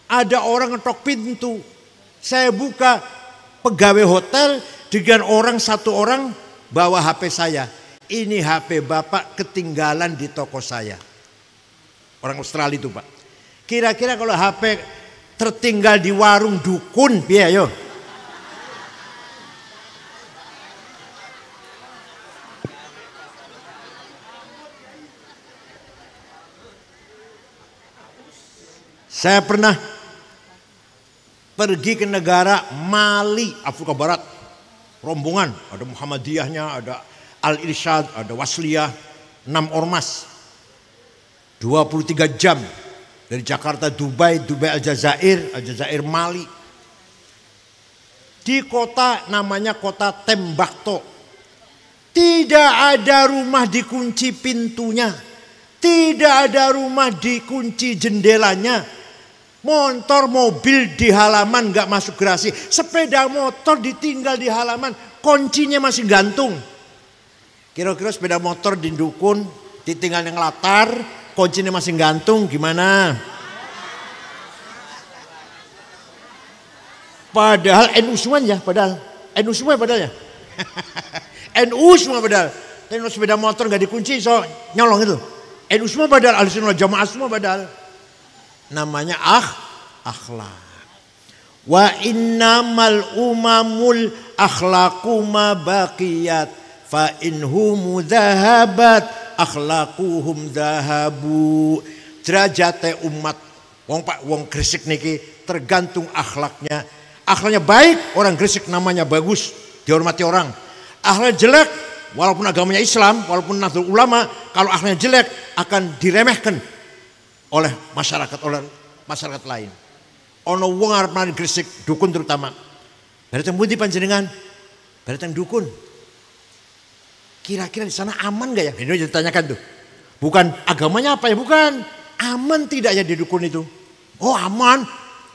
S1: ada orang ngetok pintu. Saya buka, pegawai hotel dengan satu orang bawa HP saya. Ini HP Bapak ketinggalan di toko saya. Orang Australia itu Pak. Kira-kira kalau HP tertinggal di warung dukun, piye yo? Saya pernah pergi ke negara Mali, Afrika Barat. Rombongan, ada Muhammadiyahnya, ada Al-Irsyad, ada Wasliyah, 6 ormas. 23 jam dari Jakarta, Dubai Aljazair, Mali. Di kota namanya kota Tembakto. Tidak ada rumah dikunci pintunya. Tidak ada rumah dikunci jendelanya. Motor, mobil di halaman gak masuk garasi. Sepeda motor ditinggal di halaman, kuncinya masih gantung. Kira-kira sepeda motor di dukun, ditinggal yang latar, kuncinya masih gantung, gimana? Padahal NU semua ya, padahal NU semua padahal ya. NU semua padahal. Tapi sepeda motor gak dikunci, so nyolong itu. NU semua padahal, Ahlussunnah Jamaah semua padahal. Namanya akhlak. Wa innamal umamul akhlaqu ma baqiyat fa inhum dhahabat akhlaquhum dhahabu. Derajate umat wong Gresik niki tergantung akhlaknya. Akhlaknya baik, orang Gresik namanya bagus, dihormati orang. Akhlaknya jelek, walaupun agamanya Islam, walaupun Nahdlatul Ulama, kalau akhlaknya jelek akan diremehkan oleh masyarakat lain. Ono wong arep nang Gresik, dukun terutama. Bareteng pundi panjenengan? Bareteng dukun. Kira-kira di sana aman gak ya? Ini ditanyakan tuh. Bukan agamanya apa ya? Bukan. Aman tidak ya di dukun itu? Oh aman.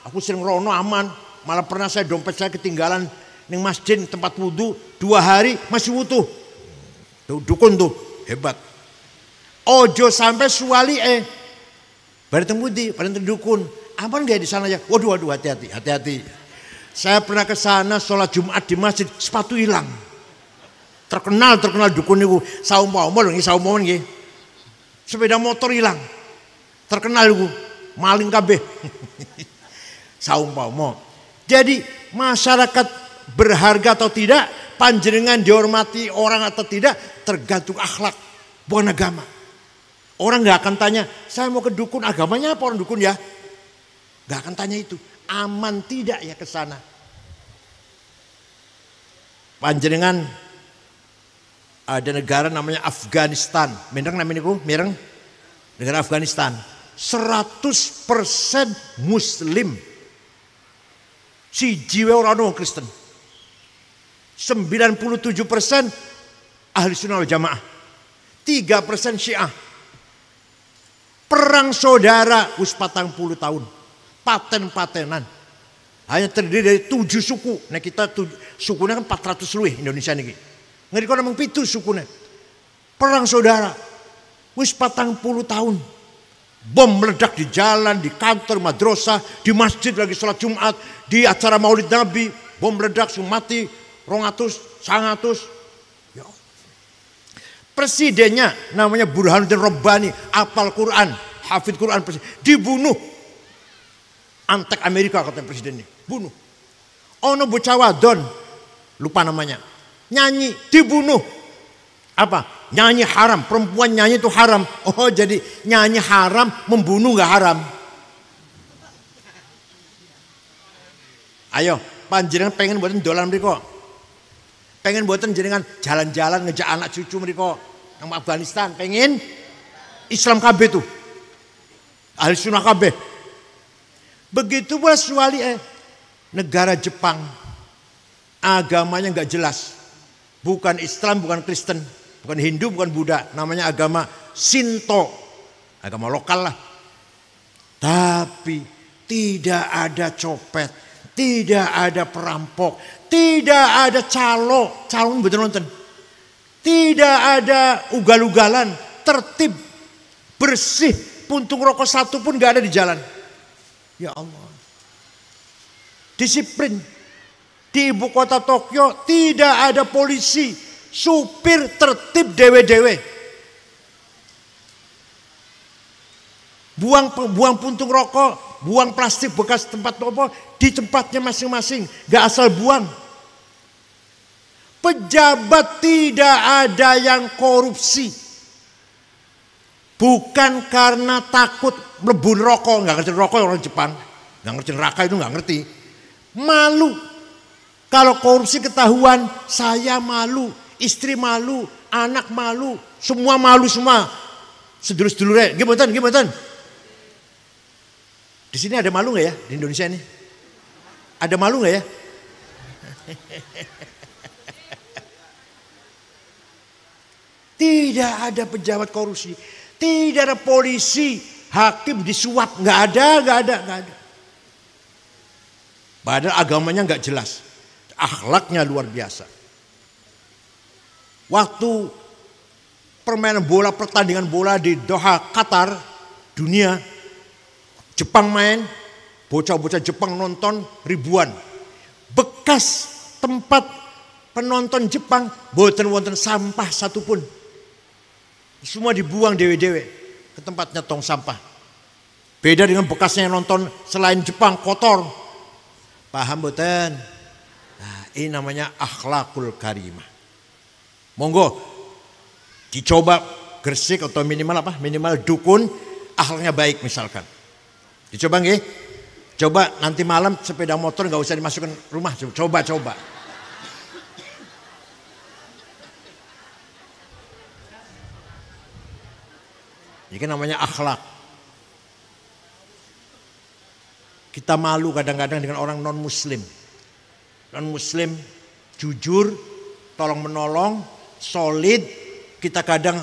S1: Aku sering rono aman. Malah pernah dompet saya ketinggalan di masjid tempat wudhu 2 hari masih utuh. Tuh dukun tuh hebat. Ojo sampai suwali bareteng pundi, bareteng dukun. Aman gak di sana ya? Waduh hati-hati. Saya pernah ke sana sholat Jumat di masjid, sepatu hilang. Terkenal dukun niku. Saumpama lho nggih, saumpama nggih. Sepeda motor hilang. Terkenal niku, maling kabeh. Saumpama. Jadi masyarakat berharga atau tidak, panjenengan dihormati orang atau tidak, tergantung akhlak, bukan agama. Orang gak akan tanya, saya mau ke dukun, agamanya apa orang dukun ya? Gak akan tanya itu. Aman tidak ya ke sana? Panjenengan ada negara namanya Afghanistan. Mireng namanya niku, mireng. Negara Afghanistan 100% Muslim. Siji wae ora ono Kristen. 97% Ahlussunnah wal Jamaah. 3% Syiah. Perang saudara wis 40 tahun. Paten-patenan. Hanya terdiri dari 7 suku. Nah kita sukunya kan 400 luwih Indonesia niki. Ngeri kok namang 7 sukunya. Perang saudara. Wis 40 tahun. Bom meledak di jalan, di kantor, madrasah, di masjid lagi sholat Jumat, di acara Maulid Nabi, bom meledak, mati 200, 100. Ya. Presidennya namanya Burhanuddin Rabbani, apal Quran, hafid Quran, dibunuh. Antek Amerika katanya presidennya, bunuh. Ono bocah wadon, lupa namanya, nyanyi, dibunuh. Apa? Nyanyi haram, perempuan nyanyi itu haram. Oh jadi nyanyi haram, membunuh gak haram. Ayo, panjenengan pengen buatan dolan mriko. Pengen buatan jenengan jalan-jalan ngejak anak cucu mriko nang Afghanistan, pengen Islam KB tuh. Ahlussunnah KB. Begitu pula suali negara Jepang. Agamanya gak jelas. Bukan Islam, bukan Kristen. Bukan Hindu, bukan Buddha. Namanya agama Shinto. Agama lokal lah. Tapi tidak ada copet. Tidak ada perampok. Tidak ada calo. Calon betul nonton. Tidak ada ugal-ugalan. Tertib. Bersih. Puntung rokok satu pun gak ada di jalan. Ya Allah. Disiplin. Di ibu kota Tokyo tidak ada polisi. Supir tertib dewe-dewe. Buang puntung rokok, buang plastik bekas tempat apa di tempatnya masing-masing, gak asal buang. Pejabat tidak ada yang korupsi. Bukan karena takut mlebu rokok, gak ngerti rokok orang Jepang, gak ngerti neraka itu gak ngerti. Malu. Kalau korupsi ketahuan, saya malu. Istri malu, anak malu, semua malu semua. Sedulur-sedulurnya, gimana? Di sini ada malu nggak ya di Indonesia ini? Ada malu nggak ya? Tidak ada pejabat korupsi. Tidak ada polisi, hakim disuap. Nggak ada. Padahal agamanya nggak jelas. Akhlaknya luar biasa. Waktu permainan bola, pertandingan bola di Doha, Qatar, dunia, Jepang main, bocah-bocah Jepang nonton ribuan. Bekas tempat penonton Jepang, boten wonten sampah satupun. Semua dibuang dewe-dewe ke tempatnya tong sampah. Beda dengan bekasnya yang nonton selain Jepang, kotor. Paham boten? Nah, ini namanya akhlakul karimah. Monggo dicoba Gresik atau minimal apa? Minimal dukun akhlaknya baik misalkan. Dicoba nggih? Coba nanti malam sepeda motor nggak usah dimasukkan rumah. Coba. Ini kan namanya akhlak. Kita malu kadang-kadang dengan orang non muslim. Non muslim jujur, tolong menolong, solid. Kita kadang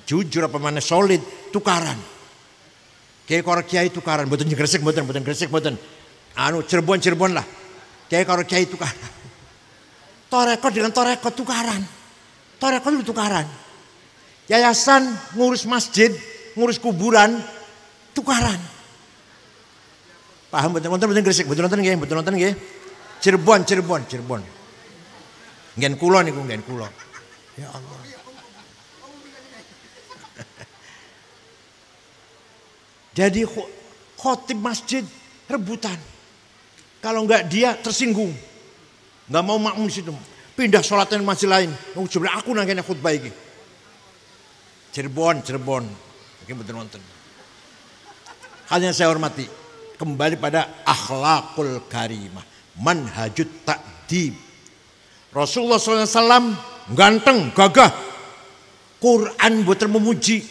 S1: jujur solid, tukaran. Kayak karo kiai tukaran, mboten Gresik mboten. Cirebon lah. Kayak karo kiai tukaran. Torekot dengan torekot tukaran. Torekot itu tukaran. Yayasan ngurus masjid, ngurus kuburan, tukaran. Paham mboten Gresik, mboten nonton nggih. Cirebon. Ngen kula niku, ngen kula. Ya Allah. Jadi khotib masjid rebutan. Kalau enggak dia tersinggung. Enggak mau makmum situ. Pindah sholatnya masjid lain. Coba aku nangkene khutbah iki. Cirebon. Mungkin betul nonton. Hal yang saya hormati. Kembali pada akhlakul karimah. Manhajut ta'dib. Rasulullah SAW ganteng, gagah. Quran buatan memuji.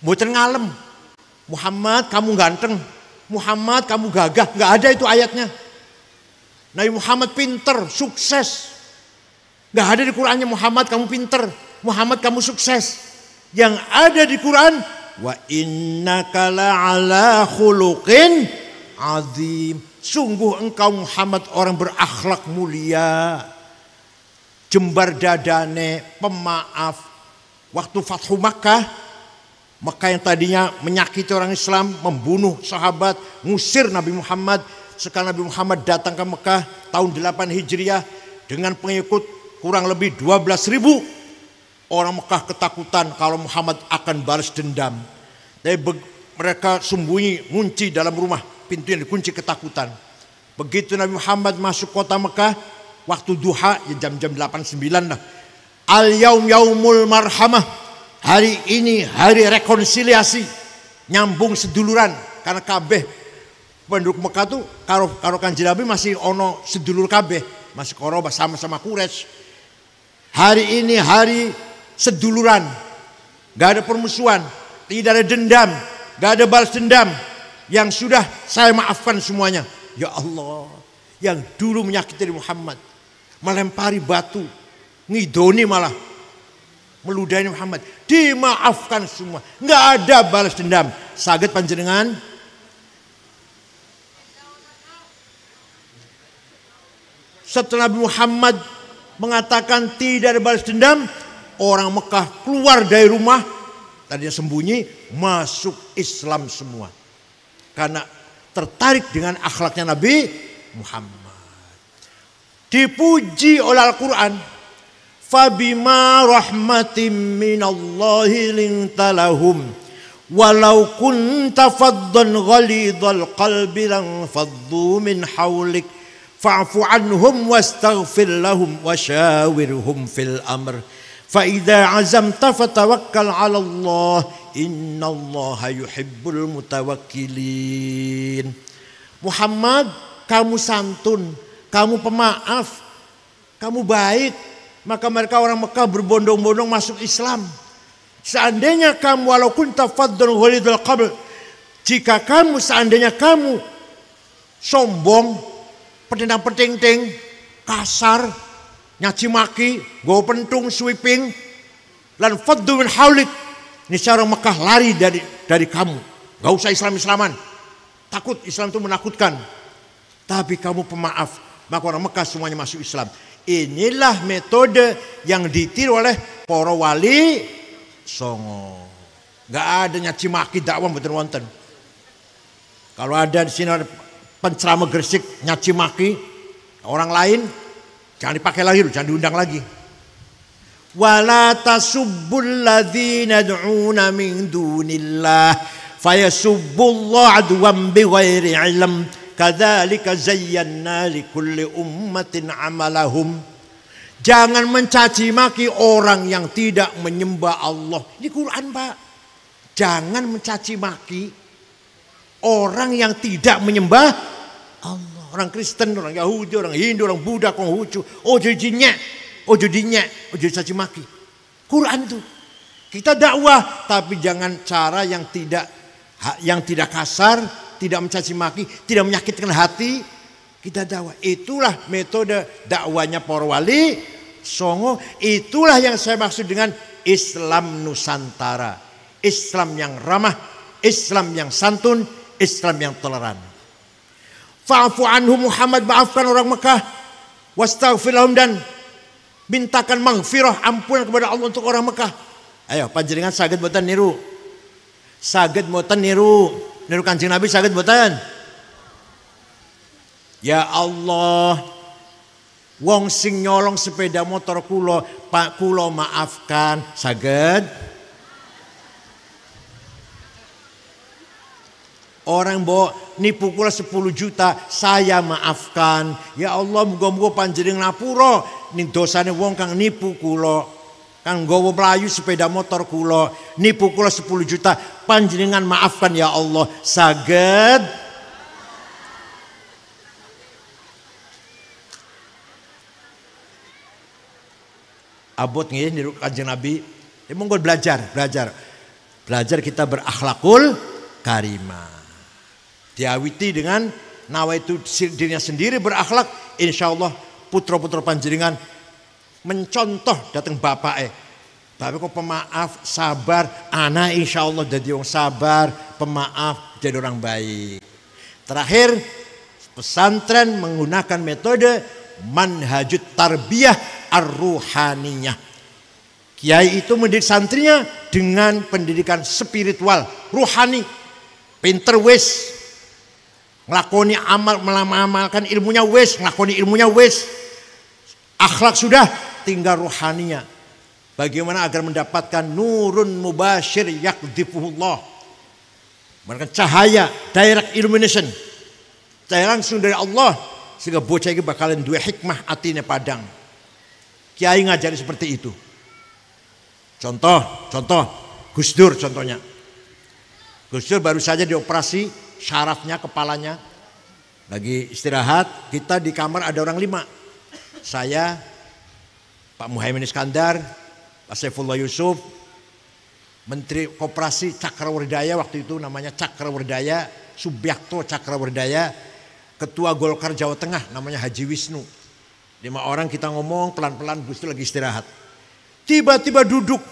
S1: Buatan ngalem. Muhammad kamu ganteng. Muhammad kamu gagah. Gak ada itu ayatnya. Nabi Muhammad pinter, sukses. Gak ada di Qurannya Muhammad kamu pinter. Muhammad kamu sukses. Yang ada di Quran. Wa innaka la'ala khuluqin azim. Sungguh engkau Muhammad orang berakhlak mulia. Jembar dadane, pemaaf. Waktu Fathu Makkah yang tadinya menyakiti orang Islam, membunuh sahabat, ngusir Nabi Muhammad. Sekarang Nabi Muhammad datang ke Mekah tahun 8 Hijriah dengan pengikut kurang lebih 12.000. Orang Mekah ketakutan kalau Muhammad akan balas dendam. Tapi mereka sembunyi, ngunci dalam rumah, pintunya dikunci ketakutan. Begitu Nabi Muhammad masuk kota Mekah, waktu duha, ya jam-jam 8-9 lah. Al-yaum yaumul marhamah. Hari ini hari rekonsiliasi, nyambung seduluran. Karena kabeh penduduk Mekah tuh karo Kanjeng Nabi masih ono sedulur kabeh, masih korobah sama-sama Quraisy. Hari ini hari seduluran, gak ada permusuhan, tidak ada dendam, gak ada balas dendam. Yang sudah saya maafkan semuanya. Ya Allah, yang dulu menyakiti Muhammad, melempari batu, ngidoni malah, meludahi Muhammad, dimaafkan semua, nggak ada balas dendam. Saged panjenengan setelah Nabi Muhammad mengatakan tidak ada balas dendam, orang Mekah keluar dari rumah, tadinya sembunyi, masuk Islam semua, karena tertarik dengan akhlaknya Nabi Muhammad. Dipuji oleh Al-Quran. Fabima rahmatin minallahi linta lahum walau kunta faddan ghalidhal qalbi lan faddu min hawlik fa'fu anhum wastaghfir lahum wasyawirhum fil amr fa idza azamta fatawakkal 'ala Allah innallaha yuhibbul mutawakkilin. Muhammad, kamu santun, kamu pemaaf, kamu baik. Maka mereka orang Mekah berbondong-bondong masuk Islam. Seandainya kamu walaupun tafaddan ghalidul qalb, jika kamu seandainya kamu sombong, petendang-peteng-teng, kasar, nyaci maki, go pentung, sweeping, Lan faddu min haulik. Ini orang Mekah lari dari kamu. Gak usah Islam-Islaman. Takut, Islam itu menakutkan. Tapi kamu pemaaf, maka orang Mekah semuanya masuk Islam. Inilah metode yang ditiru oleh para wali songo. Gak ada nyaci maki dakwah mboten wonten. Kalau ada di sini ada penceramah Gresik nyaci maki orang lain, jangan dipakai lagi, jangan diundang lagi. Wala tasubbul ladzina yad'una min dunillah fayasubbullah adwan bighairi ilm kadzalika zayyana likulli ummatin amalahum. Jangan mencaci maki orang yang tidak menyembah Allah. Ini Quran, Pak. Jangan mencaci maki orang yang tidak menyembah Allah. Orang Kristen, orang Yahudi, orang Hindu, orang Buddha, Konghucu. Oh jadi caci maki. Quran itu. Kita dakwah, tapi jangan cara yang tidak kasar, tidak mencaci maki, tidak menyakitkan hati. Kita dakwah. Itulah metode dakwanya para wali songo. Itulah yang saya maksud dengan Islam Nusantara. Islam yang ramah, Islam yang santun, Islam yang toleran. Fa'fu anhu Muhammad, maafkan orang Mekah. Wastaghfir lahum, dan mintakan maghfirah, ampunan kepada Allah untuk orang Mekah. Ayo panjenengan saged mboten niru? Saged mboten niru Kanjeng Nabi, saged mboten? Ya Allah, wong sing nyolong sepeda motor kula, Pak kula maafkan, saged? Orang bawa nipu kula 10 juta, saya maafkan. Ya Allah, muga-muga panjenengan ngapura ning dosane wong kang nipu kula. Kang nggawa mlayu sepeda motor kula, nipu kula 10 juta, panjenengan maafkan ya Allah. Saged? Abot nggih niru Kanjeng Nabi. Monggo belajar kita berakhlakul karimah. Diawiti dengan nawaitu dirinya sendiri berakhlak, insyaallah putra-putra panjenengan mencontoh datang bapak kok pemaaf, sabar, anak insyaallah jadi orang sabar, pemaaf, jadi orang baik. Terakhir, pesantren menggunakan metode manhajut tarbiyah ar-ruhaniyah. Kiai itu mendidik santrinya dengan pendidikan spiritual, ruhani, pinter wis, ngelakoni amal, mengamalkan ilmunya wis, ngelakoni ilmunya wis, akhlak sudah, tinggal ruhaninya. Bagaimana agar mendapatkan nurun mubashir yakdifuhullah, mendapatkan cahaya, direct illumination, cahaya langsung dari Allah, sehingga bocah ini bakalan dua hikmah atine padang. Kiai ngajari seperti itu. Contoh Gus Dur contohnya. Gus Dur baru saja dioperasi syarafnya, kepalanya, lagi istirahat. Kita di kamar ada orang 5. Saya, Pak Muhaimin Iskandar, Pak Saifullah Yusuf, Menteri Koperasi Cakrawardaya waktu itu namanya Cakrawardaya, Subyakto Cakrawardaya, Ketua Golkar Jawa Tengah namanya Haji Wisnu. 5 orang kita ngomong pelan-pelan, Gus Dur lagi istirahat. Tiba-tiba duduk.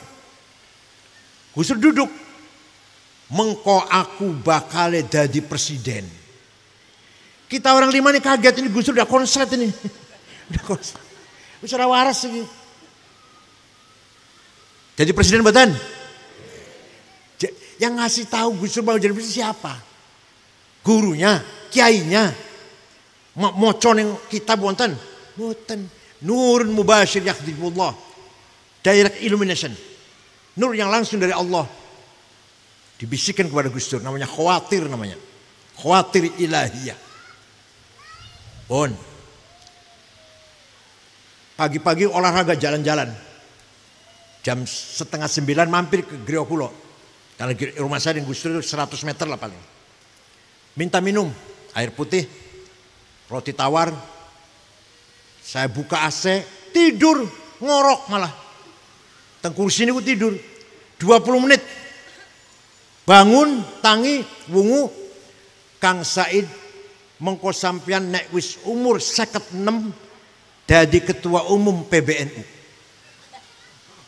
S1: Gus Dur duduk. Mengko aku bakal jadi presiden. Kita orang 5 ini kaget, ini Gus Dur udah konslet ini. Udah konslet. Bicara waras ini. Jadi presiden betul? Yang ngasih tahu Gus Dur mau jadi presiden siapa? Gurunya, kiainya. Mocon yang kitab wonten. Boten. Nurun mubashir yakhdifullah. Direct illumination. Nur yang langsung dari Allah. Dibisikkan kepada Gus Dur, namanya khawatir namanya. Khawatir ilahiyah. Pagi-pagi olahraga jalan-jalan. Jam 8:30 mampir ke Griya Kula. Karena rumah saya di Gus Dur 100 meter lah paling. Minta minum air putih, roti tawar. Saya buka AC, tidur, ngorok malah. Teng kursi ini aku tidur 20 menit. Bangun, tangi, wungu. Kang Said mengko sampeyan nek wis umur 56 dadi ketua umum PBNU.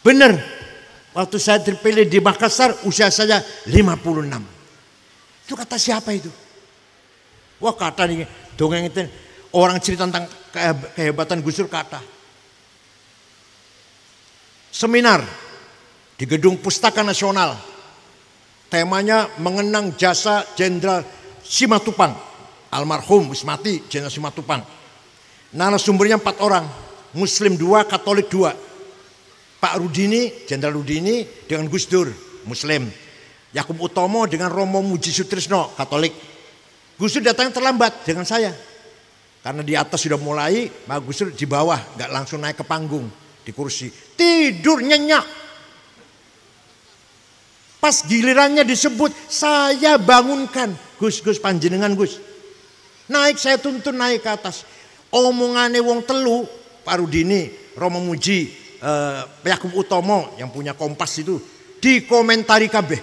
S1: Bener. Waktu saya terpilih di Makassar usia saya 56. Itu kata siapa itu? Wah kata nih dongeng itu orang cerita tentang kehebatan Gus Dur kata. Seminar di Gedung Pustaka Nasional. Temanya mengenang jasa Jenderal Simatupang. Almarhum wis mati Jenderal Simatupang. Narasumbernya 4 orang. Muslim 2, Katolik 2. Pak Rudini, Jenderal Rudini dengan Gus Dur, Muslim. Yakub Utomo dengan Romo Muji Sutrisno, Katolik. Gus Dur datang terlambat dengan saya. Karena di atas sudah mulai, Pak Gus Dur di bawah, nggak langsung naik ke panggung di kursi. Tidur nyenyak. Pas gilirannya disebut, saya bangunkan. Gus panjenengan Gus. Naik, saya tuntun naik ke atas. Omongane wong telu, Pak Rudini, Romo Muji, Yakub Utomo yang punya Kompas itu dikomentari kabeh.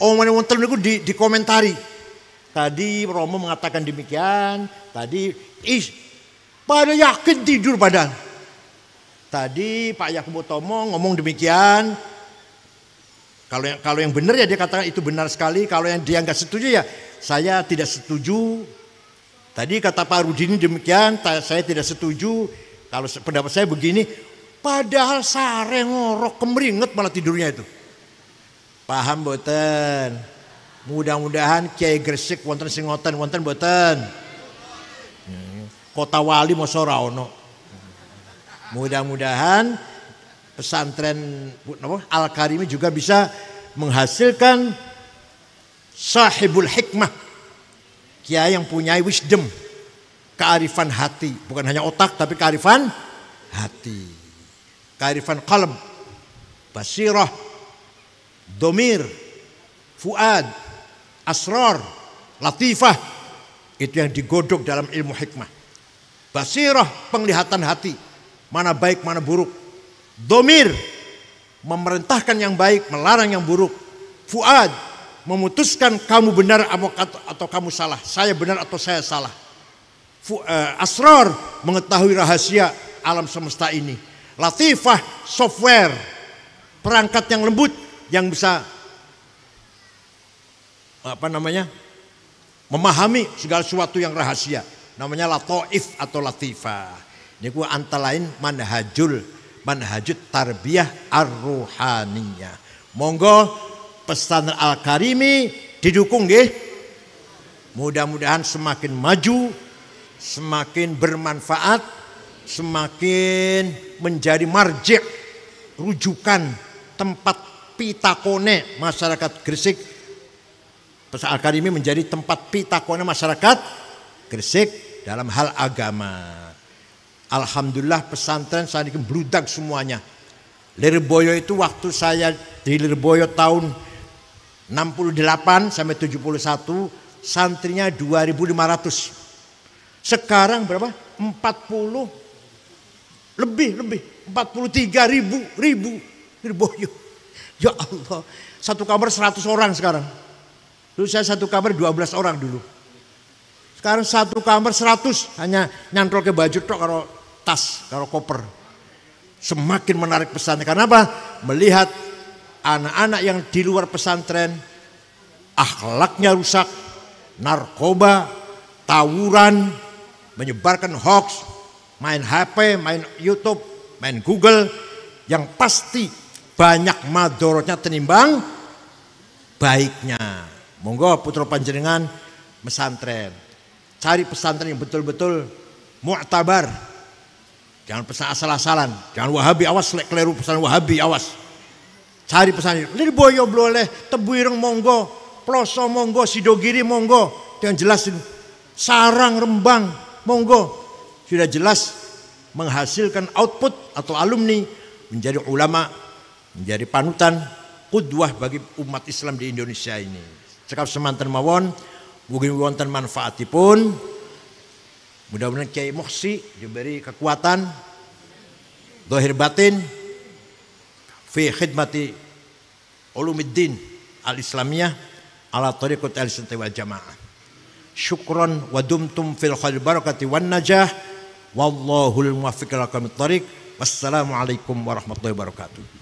S1: Omongane wong telu itu dikomentari. Tadi Romo mengatakan demikian, tadi pada yakin tidur badan. Tadi Pak Yakub Utomo ngomong demikian. Kalau yang benar ya dia katakan itu benar sekali. Kalau yang dia nggak setuju ya saya tidak setuju. Tadi kata Pak Rudini demikian, saya tidak setuju. Kalau pendapat saya begini. Padahal sare ngorok kemeringet malah tidurnya itu. Paham boten? Mudah-mudahan Kiai Gresik wonten sing ngoten boten. Kota Wali masa ora ono. Mudah-mudahan pesantren Al-Karimi juga bisa menghasilkan sahibul hikmah. Kiai yang punya wisdom, kearifan hati, bukan hanya otak tapi kearifan hati. Kearifan qalb, basirah, domir, fuad, asrar, latifah. Itu yang digodok dalam ilmu hikmah. Basirah, penglihatan hati. Mana baik, mana buruk. Domir, memerintahkan yang baik, melarang yang buruk. Fuad, memutuskan kamu benar atau kamu salah. Saya benar atau saya salah. Asrar, mengetahui rahasia alam semesta ini. Latifah, software, perangkat yang lembut yang bisa memahami segala sesuatu yang rahasia. Namanya lataif atau latifah. Ini antara lain manhajut tarbiyah ar-ruhaniyah. Monggo pesantren Al-Karimi didukung nggih. Mudah-mudahan semakin maju, semakin bermanfaat, semakin menjadi marji', rujukan, tempat pitakone masyarakat Gresik. Pesantren Al-Karimi menjadi tempat pitakone masyarakat Gresik dalam hal agama. Alhamdulillah pesantren saat ini bludak semuanya. Lirboyo itu waktu saya di Lirboyo tahun 68 sampai 71 santrinya 2.500. Sekarang berapa? 40 lebih 43.000 Lirboyo. Ya Allah, satu kamar 100 orang sekarang. Dulu saya satu kamar 12 orang dulu. Sekarang satu kamar 100 hanya nyantol ke baju tok karo tas, karo koper. Semakin menarik pesantren. Karena apa? Melihat anak-anak yang di luar pesantren akhlaknya rusak, narkoba, tawuran, menyebarkan hoax, main HP, main YouTube, main Google, yang pasti banyak madorotnya tenimbang baiknya. Monggo putra panjenengan pesantren. Cari pesantren yang betul-betul mu'tabar. Jangan pesan asal-asalan. Jangan Wahabi, awas lek keliru pesantren Wahabi, awas. Cari pesantren. Lirboyo boleh, Tebuireng monggo, Ploso monggo, Sidogiri monggo. Yang jelas Sarang, Rembang monggo. Sudah jelas menghasilkan output atau alumni menjadi ulama, menjadi panutan, qudwah bagi umat Islam di Indonesia ini. Cekap semanten mawon, mugi wonten manfaatipun. Mudah-mudahan Kiai Muhsi diberi kekuatan zahir batin fi khidmati ulumiddin al-islamiyah ala tariqat al-sunnah wal jamaah. Syukran wa dumtum fil khair barakati wan najah. Wallahul muwaffiq ila aqwamit thariq. Wassalamualaikum warahmatullahi wabarakatuh.